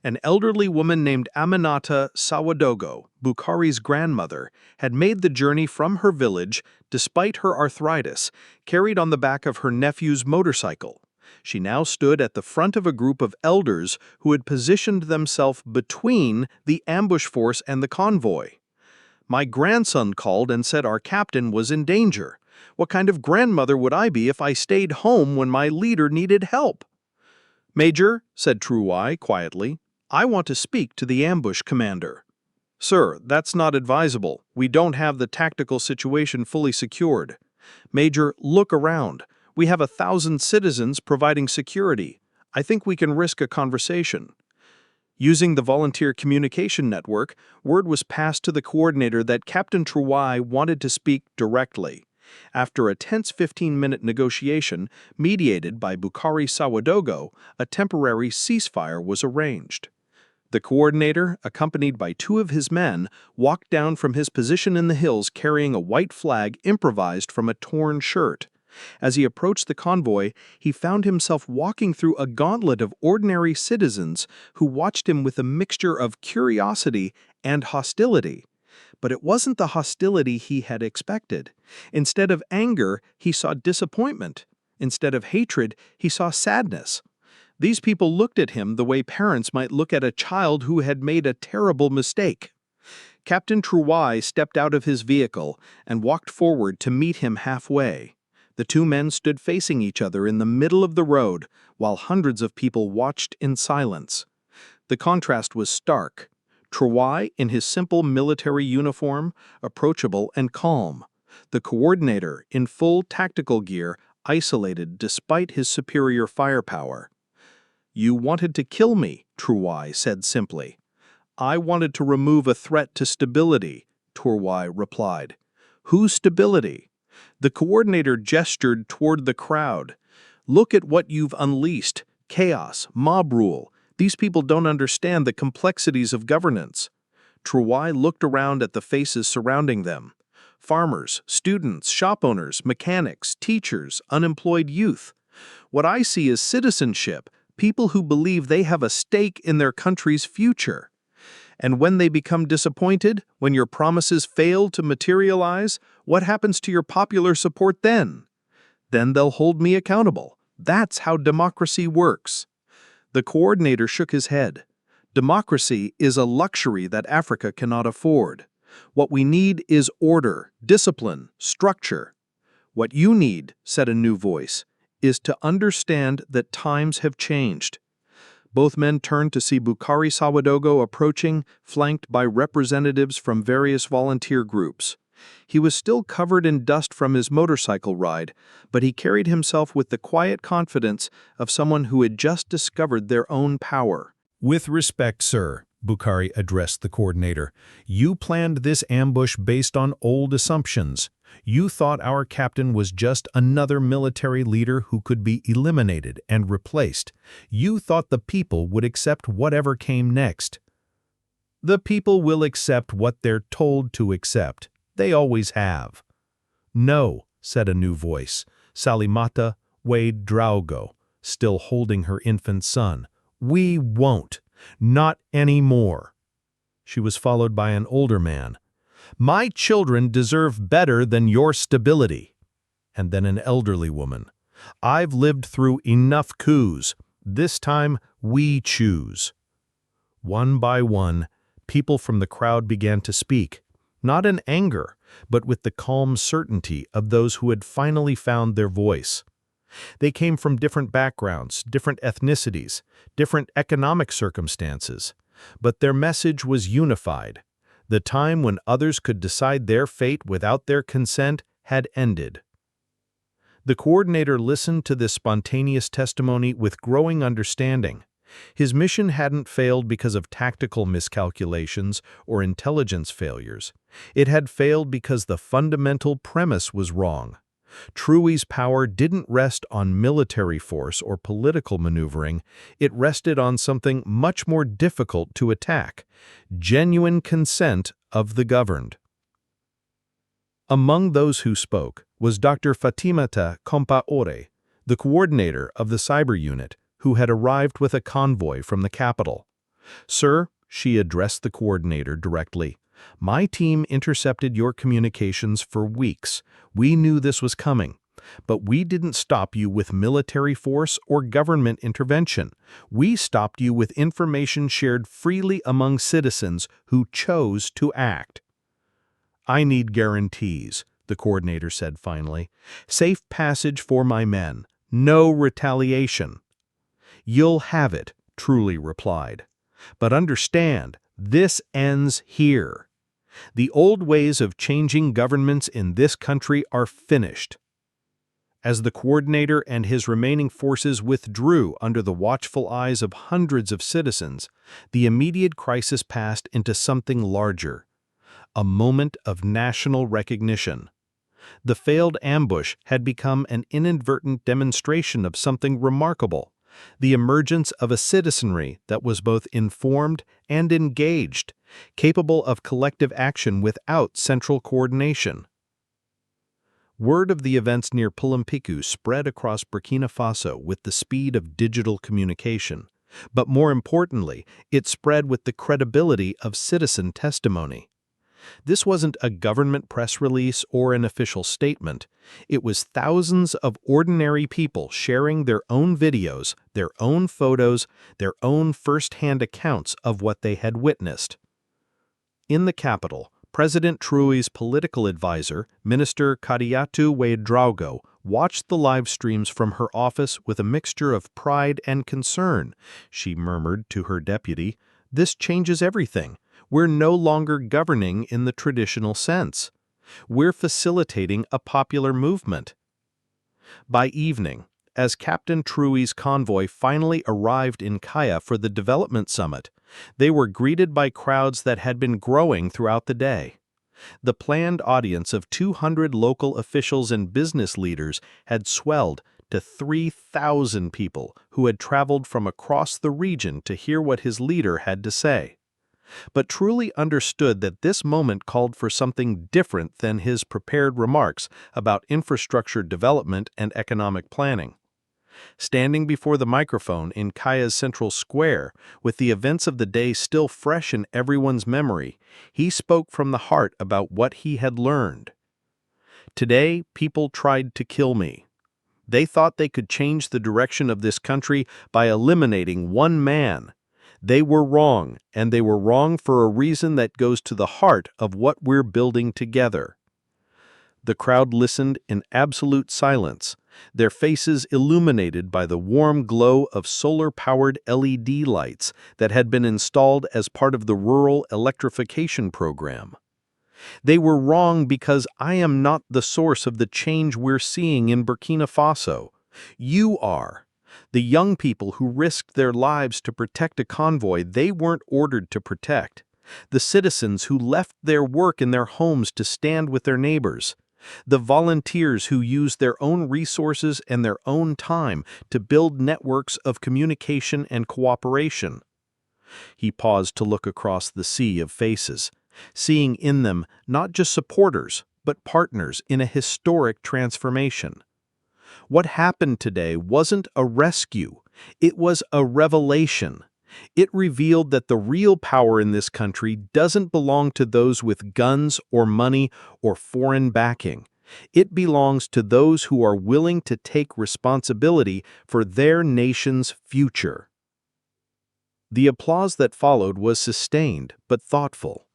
An elderly woman named Aminata Sawadogo, Bukari's grandmother, had made the journey from her village, despite her arthritis, carried on the back of her nephew's motorcycle. She now stood at the front of a group of elders who had positioned themselves between the ambush force and the convoy. My grandson called and said our captain was in danger. What kind of grandmother would I be if I stayed home when my leader needed help? Major, said Traoré quietly, I want to speak to the ambush commander. Sir, that's not advisable. We don't have the tactical situation fully secured. Major, look around. We have 1,000 citizens providing security. I think we can risk a conversation. Using the volunteer communication network, word was passed to the coordinator that Captain Traoré wanted to speak directly. After a tense 15-minute negotiation, mediated by Bukari Sawadogo, a temporary ceasefire was arranged. The coordinator, accompanied by 2 of his men, walked down from his position in the hills carrying a white flag improvised from a torn shirt. As he approached the convoy, he found himself walking through a gauntlet of ordinary citizens who watched him with a mixture of curiosity and hostility. But it wasn't the hostility he had expected. Instead of anger, he saw disappointment. Instead of hatred, he saw sadness. These people looked at him the way parents might look at a child who had made a terrible mistake. Captain Traoré stepped out of his vehicle and walked forward to meet him halfway. The 2 men stood facing each other in the middle of the road while hundreds of people watched in silence. The contrast was stark. Traoré, in his simple military uniform, approachable and calm. The coordinator, in full tactical gear, isolated despite his superior firepower. You wanted to kill me, Traoré said simply. I wanted to remove a threat to stability, Traoré replied. Whose stability? The coordinator gestured toward the crowd. Look at what you've unleashed. Chaos, mob rule. These people don't understand the complexities of governance. Traoré looked around at the faces surrounding them. Farmers, students, shop owners, mechanics, teachers, unemployed youth. What I see is citizenship, people who believe they have a stake in their country's future. And when they become disappointed, when your promises fail to materialize, what happens to your popular support then? Then they'll hold me accountable. That's how democracy works. The coordinator shook his head. Democracy is a luxury that Africa cannot afford. What we need is order, discipline, structure. What you need, said a new voice, is to understand that times have changed. Both men turned to see Bukari Sawadogo approaching, flanked by representatives from various volunteer groups. He was still covered in dust from his motorcycle ride, but he carried himself with the quiet confidence of someone who had just discovered their own power. With respect, sir, Bukari addressed the coordinator, you planned this ambush based on old assumptions. You thought our captain was just another military leader who could be eliminated and replaced. You thought the people would accept whatever came next. The people will accept what they're told to accept. They always have. "No," said a new voice, Salimata Wade Draogo, still holding her infant son. "We won't. Not anymore." She was followed by an older man. "My children deserve better than your stability." And then an elderly woman. "I've lived through enough coups. This time, we choose." One by one, people from the crowd began to speak, not in anger, but with the calm certainty of those who had finally found their voice. They came from different backgrounds, different ethnicities, different economic circumstances, but their message was unified. The time when others could decide their fate without their consent had ended. The coordinator listened to this spontaneous testimony with growing understanding. His mission hadn't failed because of tactical miscalculations or intelligence failures. It had failed because the fundamental premise was wrong. Traoré's power didn't rest on military force or political maneuvering. It rested on something much more difficult to attack: genuine consent of the governed. Among those who spoke was Dr. Fatimata Compaoré, the coordinator of the cyber unit, who had arrived with a convoy from the capital. "Sir," she addressed the coordinator directly, "my team intercepted your communications for weeks. We knew this was coming. But we didn't stop you with military force or government intervention. We stopped you with information shared freely among citizens who chose to act." "I need guarantees," the coordinator said finally. "Safe passage for my men. No retaliation." "You'll have it," Traoré replied. "But understand, this ends here. The old ways of changing governments in this country are finished." As the coordinator and his remaining forces withdrew under the watchful eyes of hundreds of citizens, the immediate crisis passed into something larger: a moment of national recognition. The failed ambush had become an inadvertent demonstration of something remarkable: the emergence of a citizenry that was both informed and engaged, capable of collective action without central coordination. Word of the events near Pulampiku spread across Burkina Faso with the speed of digital communication, but more importantly, it spread with the credibility of citizen testimony. This wasn't a government press release or an official statement. It was thousands of ordinary people sharing their own videos, their own photos, their own first-hand accounts of what they had witnessed. In the capital, President Traoré's political advisor, Minister Kadiatou Ouedraogo, watched the live streams from her office with a mixture of pride and concern. She murmured to her deputy, "This changes everything. We're no longer governing in the traditional sense. We're facilitating a popular movement." By evening, as Captain Traoré's convoy finally arrived in Kaya for the development summit, they were greeted by crowds that had been growing throughout the day. The planned audience of 200 local officials and business leaders had swelled to 3,000 people who had traveled from across the region to hear what his leader had to say. But Traoré understood that this moment called for something different than his prepared remarks about infrastructure development and economic planning. Standing before the microphone in Kaya's central square, with the events of the day still fresh in everyone's memory, he spoke from the heart about what he had learned. "Today, people tried to kill me. They thought they could change the direction of this country by eliminating one man. They were wrong, and they were wrong for a reason that goes to the heart of what we're building together." The crowd listened in absolute silence, their faces illuminated by the warm glow of solar-powered LED lights that had been installed as part of the rural electrification program. "They were wrong because I am not the source of the change we're seeing in Burkina Faso. You are. The young people who risked their lives to protect a convoy they weren't ordered to protect. The citizens who left their work in their homes to stand with their neighbors. The volunteers who used their own resources and their own time to build networks of communication and cooperation." He paused to look across the sea of faces, seeing in them not just supporters, but partners in a historic transformation. What happened today wasn't a rescue, it was a revelation. It revealed that the real power in this country doesn't belong to those with guns or money or foreign backing. It belongs to those who are willing to take responsibility for their nation's future. The applause that followed was sustained but thoughtful,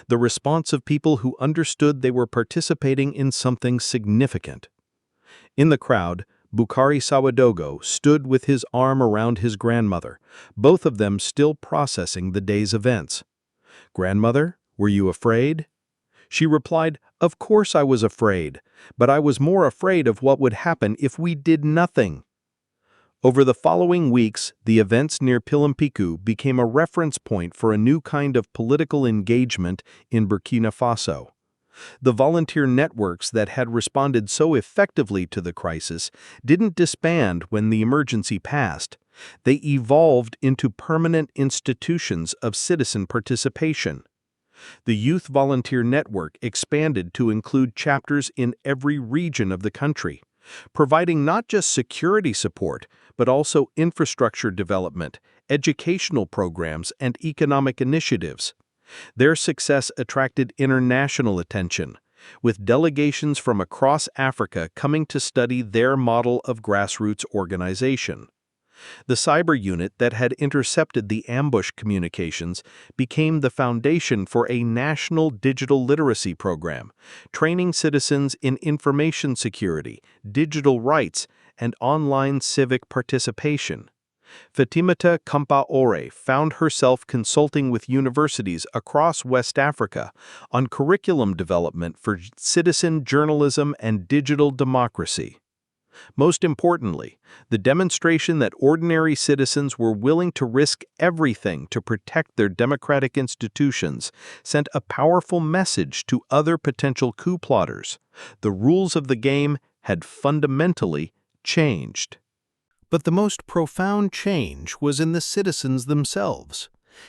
the response of people who understood they were participating in something significant. In the crowd, Bukari Sawadogo stood with his arm around his grandmother, both of them still processing the day's events. "Grandmother, were you afraid?" She replied, "Of course I was afraid, but I was more afraid of what would happen if we did nothing." Over the following weeks, the events near Pilimpiku became a reference point for a new kind of political engagement in Burkina Faso. The volunteer networks that had responded so effectively to the crisis didn't disband when the emergency passed. They evolved into permanent institutions of citizen participation. The Youth Volunteer Network expanded to include chapters in every region of the country, providing not just security support, but also infrastructure development, educational programs, and economic initiatives. Their success attracted international attention, with delegations from across Africa coming to study their model of grassroots organization. The cyber unit that had intercepted the ambush communications became the foundation for a national digital literacy program, training citizens in information security, digital rights, and online civic participation. Fatimata Compaoré found herself consulting with universities across West Africa on curriculum development for citizen journalism and digital democracy. Most importantly, the demonstration that ordinary citizens were willing to risk everything to protect their democratic institutions sent a powerful message to other potential coup plotters. The rules of the game had fundamentally changed. But the most profound change was in the citizens themselves.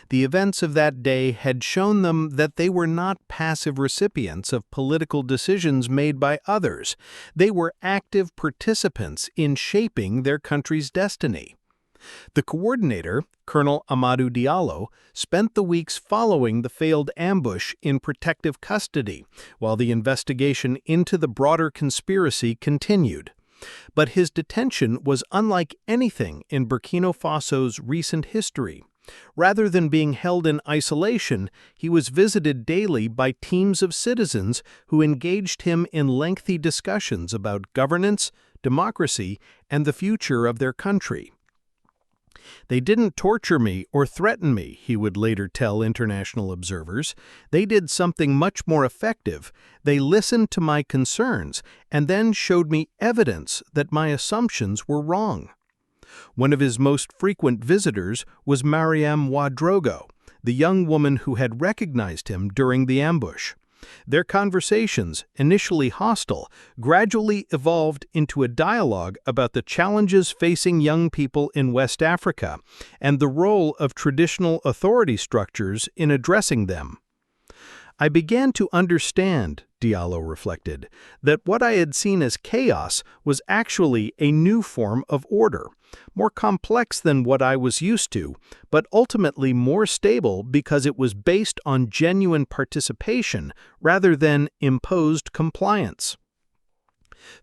The events of that day had shown them that they were not passive recipients of political decisions made by others. They were active participants in shaping their country's destiny. The coordinator, Colonel Amadou Diallo, spent the weeks following the failed ambush in protective custody, while the investigation into the broader conspiracy continued. But his detention was unlike anything in Burkina Faso's recent history. Rather than being held in isolation, he was visited daily by teams of citizens who engaged him in lengthy discussions about governance, democracy, and the future of their country. "They didn't torture me or threaten me," he would later tell international observers. "They did something much more effective. They listened to my concerns and then showed me evidence that my assumptions were wrong." One of his most frequent visitors was Mariam Ouedraogo, the young woman who had recognized him during the ambush. Their conversations, initially hostile, gradually evolved into a dialogue about the challenges facing young people in West Africa and the role of traditional authority structures in addressing them. "I began to understand," Diallo reflected, "that what I had seen as chaos was actually a new form of order, more complex than what I was used to, but ultimately more stable because it was based on genuine participation rather than imposed compliance."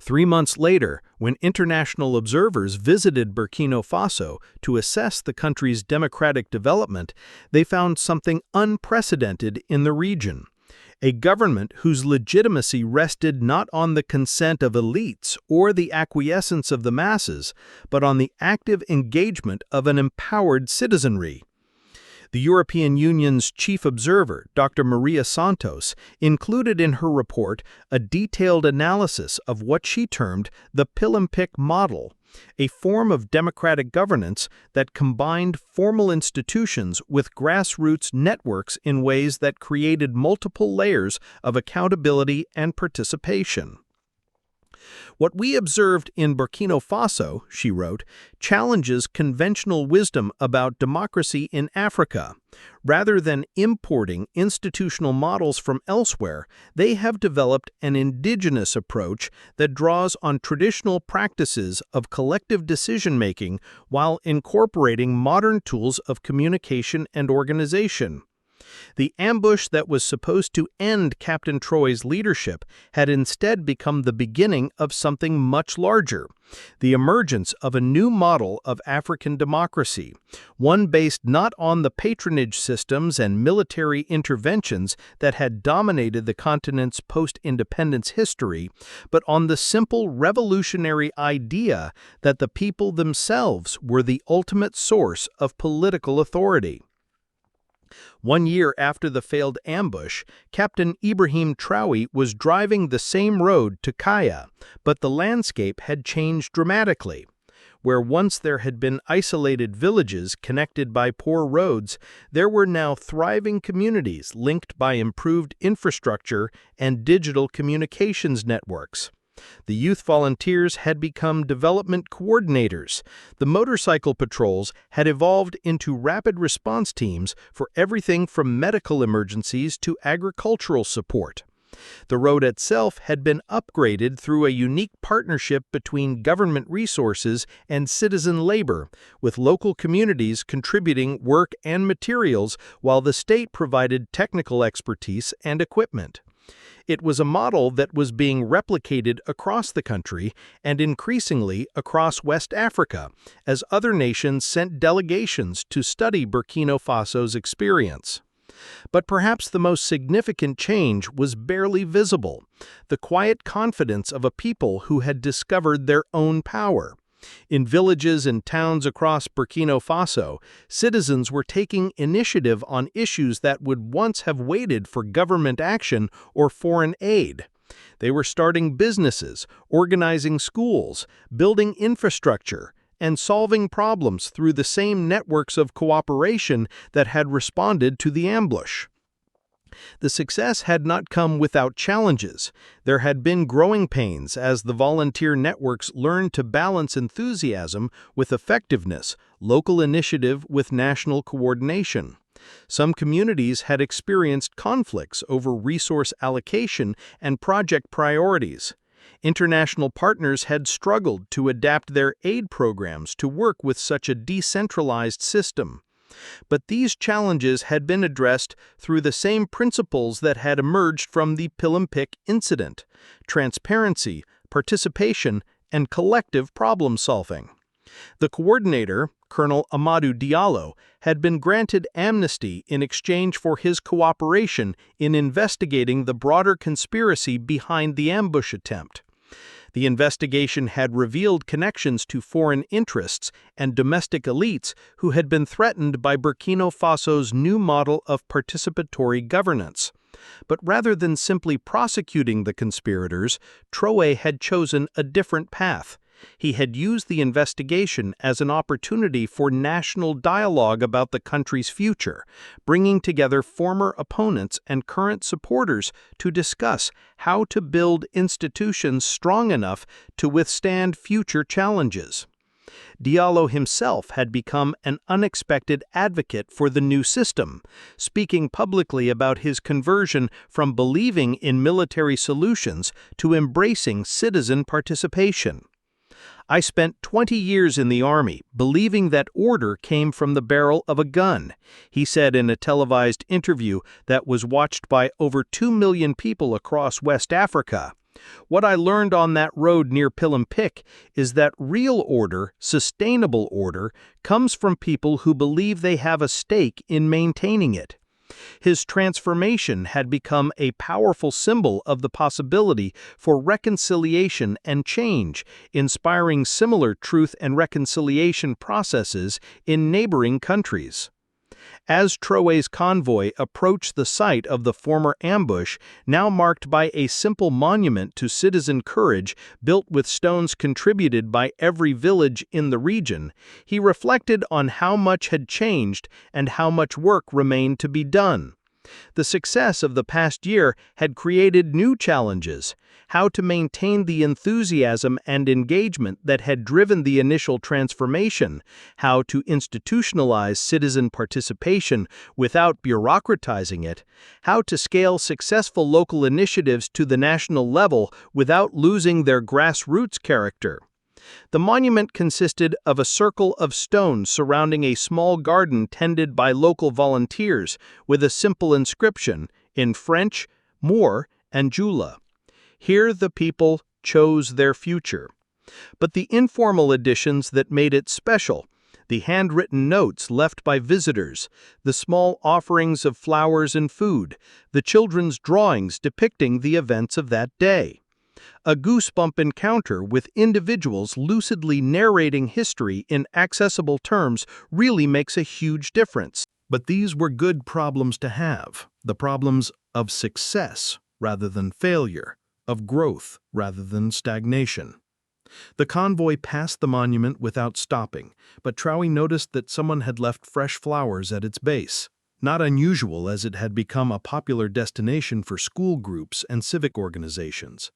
3 months later, when international observers visited Burkina Faso to assess the country's democratic development, they found something unprecedented in the region. A government whose legitimacy rested not on the consent of elites or the acquiescence of the masses, but on the active engagement of an empowered citizenry. The European Union's chief observer, Dr. Maria Santos, included in her report a detailed analysis of what she termed the Pilimpic model, a form of democratic governance that combined formal institutions with grassroots networks in ways that created multiple layers of accountability and participation. What we observed in Burkina Faso, she wrote, challenges conventional wisdom about democracy in Africa. Rather than importing institutional models from elsewhere, they have developed an indigenous approach that draws on traditional practices of collective decision-making while incorporating modern tools of communication and organization. The ambush that was supposed to end Captain Traoré's leadership had instead become the beginning of something much larger, the emergence of a new model of African democracy, one based not on the patronage systems and military interventions that had dominated the continent's post-independence history, but on the simple revolutionary idea that the people themselves were the ultimate source of political authority. 1 year after the failed ambush, Captain Ibrahim Traoré was driving the same road to Kaya, but the landscape had changed dramatically. Where once there had been isolated villages connected by poor roads, there were now thriving communities linked by improved infrastructure and digital communications networks. The youth volunteers had become development coordinators. The motorcycle patrols had evolved into rapid response teams for everything from medical emergencies to agricultural support. The road itself had been upgraded through a unique partnership between government resources and citizen labor, with local communities contributing work and materials while the state provided technical expertise and equipment. It was a model that was being replicated across the country and increasingly across West Africa, as other nations sent delegations to study Burkina Faso's experience. But perhaps the most significant change was barely visible: the quiet confidence of a people who had discovered their own power. In villages and towns across Burkina Faso, citizens were taking initiative on issues that would once have waited for government action or foreign aid. They were starting businesses, organizing schools, building infrastructure, and solving problems through the same networks of cooperation that had responded to the ambush. The success had not come without challenges. There had been growing pains as the volunteer networks learned to balance enthusiasm with effectiveness, local initiative with national coordination. Some communities had experienced conflicts over resource allocation and project priorities. International partners had struggled to adapt their aid programs to work with such a decentralized system. But these challenges had been addressed through the same principles that had emerged from the Pilimpic incident: transparency, participation, and collective problem-solving. The coordinator, Colonel Amadou Diallo, had been granted amnesty in exchange for his cooperation in investigating the broader conspiracy behind the ambush attempt. The investigation had revealed connections to foreign interests and domestic elites who had been threatened by Burkina Faso's new model of participatory governance. But rather than simply prosecuting the conspirators, Traoré had chosen a different path. He had used the investigation as an opportunity for national dialogue about the country's future, bringing together former opponents and current supporters to discuss how to build institutions strong enough to withstand future challenges. Diallo himself had become an unexpected advocate for the new system, speaking publicly about his conversion from believing in military solutions to embracing citizen participation. "I spent 20 years in the army, believing that order came from the barrel of a gun," he said in a televised interview that was watched by over 2 million people across West Africa. "What I learned on that road near Pilimpic is that real order, sustainable order, comes from people who believe they have a stake in maintaining it." His transformation had become a powerful symbol of the possibility for reconciliation and change, inspiring similar truth and reconciliation processes in neighboring countries. As Traoré's convoy approached the site of the former ambush, now marked by a simple monument to citizen courage built with stones contributed by every village in the region, he reflected on how much had changed and how much work remained to be done. The success of the past year had created new challenges: how to maintain the enthusiasm and engagement that had driven the initial transformation, how to institutionalize citizen participation without bureaucratizing it, how to scale successful local initiatives to the national level without losing their grassroots character. The monument consisted of a circle of stone surrounding a small garden tended by local volunteers with a simple inscription in French, Moor, and Jula. Here the people chose their future. But the informal additions that made it special, the handwritten notes left by visitors, the small offerings of flowers and food, the children's drawings depicting the events of that day. A goosebump encounter with individuals lucidly narrating history in accessible terms really makes a huge difference. But these were good problems to have, the problems of success rather than failure, of growth rather than stagnation. The convoy passed the monument without stopping, but Traoré noticed that someone had left fresh flowers at its base. Not unusual, as it had become a popular destination for school groups and civic organizations.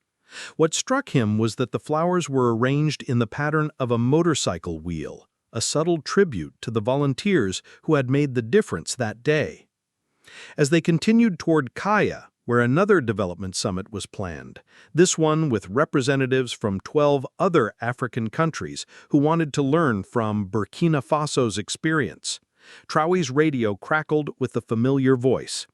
What struck him was that the flowers were arranged in the pattern of a motorcycle wheel, a subtle tribute to the volunteers who had made the difference that day. As they continued toward Kaya, where another development summit was planned, this one with representatives from 12 other African countries who wanted to learn from Burkina Faso's experience, Traoré's radio crackled with the familiar voice.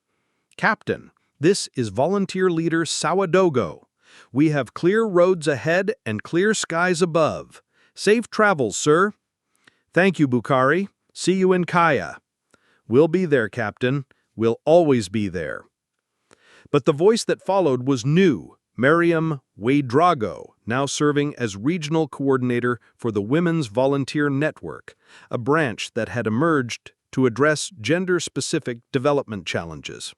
"Captain, this is volunteer leader Sawadogo. We have clear roads ahead and clear skies above. Safe travels, sir." "Thank you, Bukari. See you in Kaya." "We'll be there, Captain. We'll always be there." But the voice that followed was new. Mariam Ouedraogo, now serving as regional coordinator for the Women's Volunteer Network, a branch that had emerged to address gender-specific development challenges.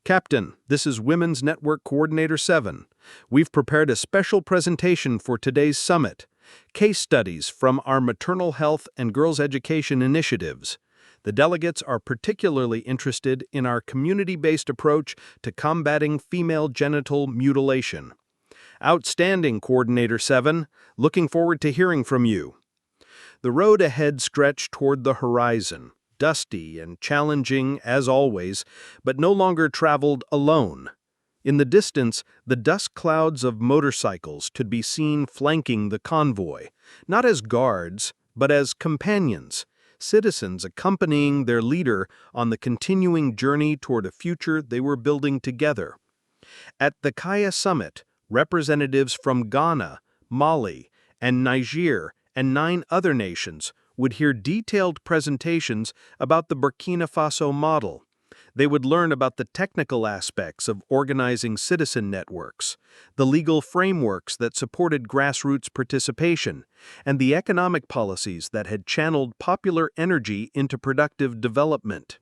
"Captain, this is Women's Network Coordinator 7. We've prepared a special presentation for today's summit. Case studies from our maternal health and girls' education initiatives. The delegates are particularly interested in our community-based approach to combating female genital mutilation." "Outstanding, Coordinator 7. Looking forward to hearing from you." The road ahead stretched toward the horizon, dusty and challenging as always, but no longer traveled alone. In the distance, the dust clouds of motorcycles could be seen flanking the convoy, not as guards, but as companions, citizens accompanying their leader on the continuing journey toward a future they were building together. At the Kaya summit, representatives from Ghana, Mali, and Niger, and 9 other nations would hear detailed presentations about the Burkina Faso model. They would learn about the technical aspects of organizing citizen networks, the legal frameworks that supported grassroots participation, and the economic policies that had channeled popular energy into productive development.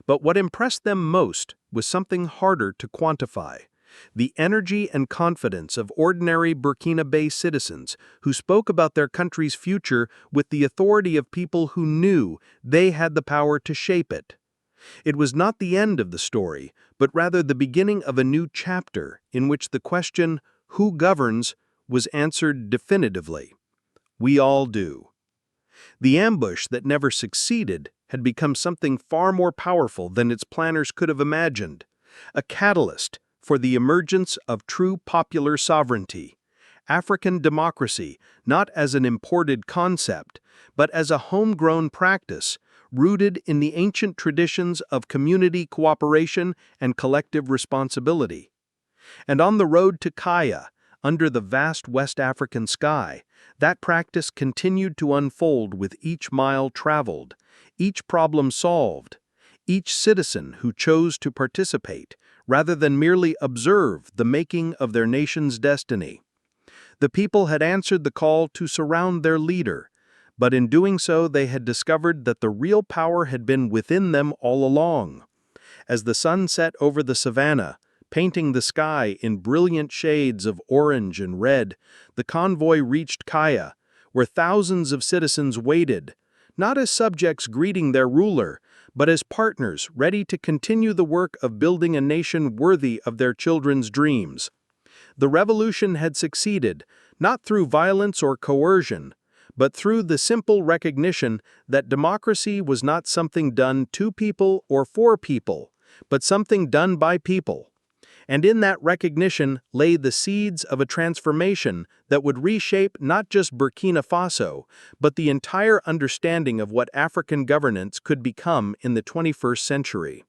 But what impressed them most was something harder to quantify: the energy and confidence of ordinary Burkina Faso citizens who spoke about their country's future with the authority of people who knew they had the power to shape it. It was not the end of the story, but rather the beginning of a new chapter in which the question, "Who governs?" was answered definitively. We all do. The ambush that never succeeded had become something far more powerful than its planners could have imagined, a catalyst for the emergence of true popular sovereignty, African democracy, not as an imported concept, but as a homegrown practice rooted in the ancient traditions of community cooperation and collective responsibility. And on the road to Kaya, under the vast West African sky, that practice continued to unfold with each mile traveled, each problem solved, each citizen who chose to participate rather than merely observe the making of their nation's destiny. The people had answered the call to surround their leader, but in doing so they had discovered that the real power had been within them all along. As the sun set over the savannah, painting the sky in brilliant shades of orange and red, the convoy reached Kaya, where thousands of citizens waited, not as subjects greeting their ruler, but as partners ready to continue the work of building a nation worthy of their children's dreams. The revolution had succeeded, not through violence or coercion, but through the simple recognition that democracy was not something done to people or for people, but something done by people. And in that recognition lay the seeds of a transformation that would reshape not just Burkina Faso, but the entire understanding of what African governance could become in the 21st century.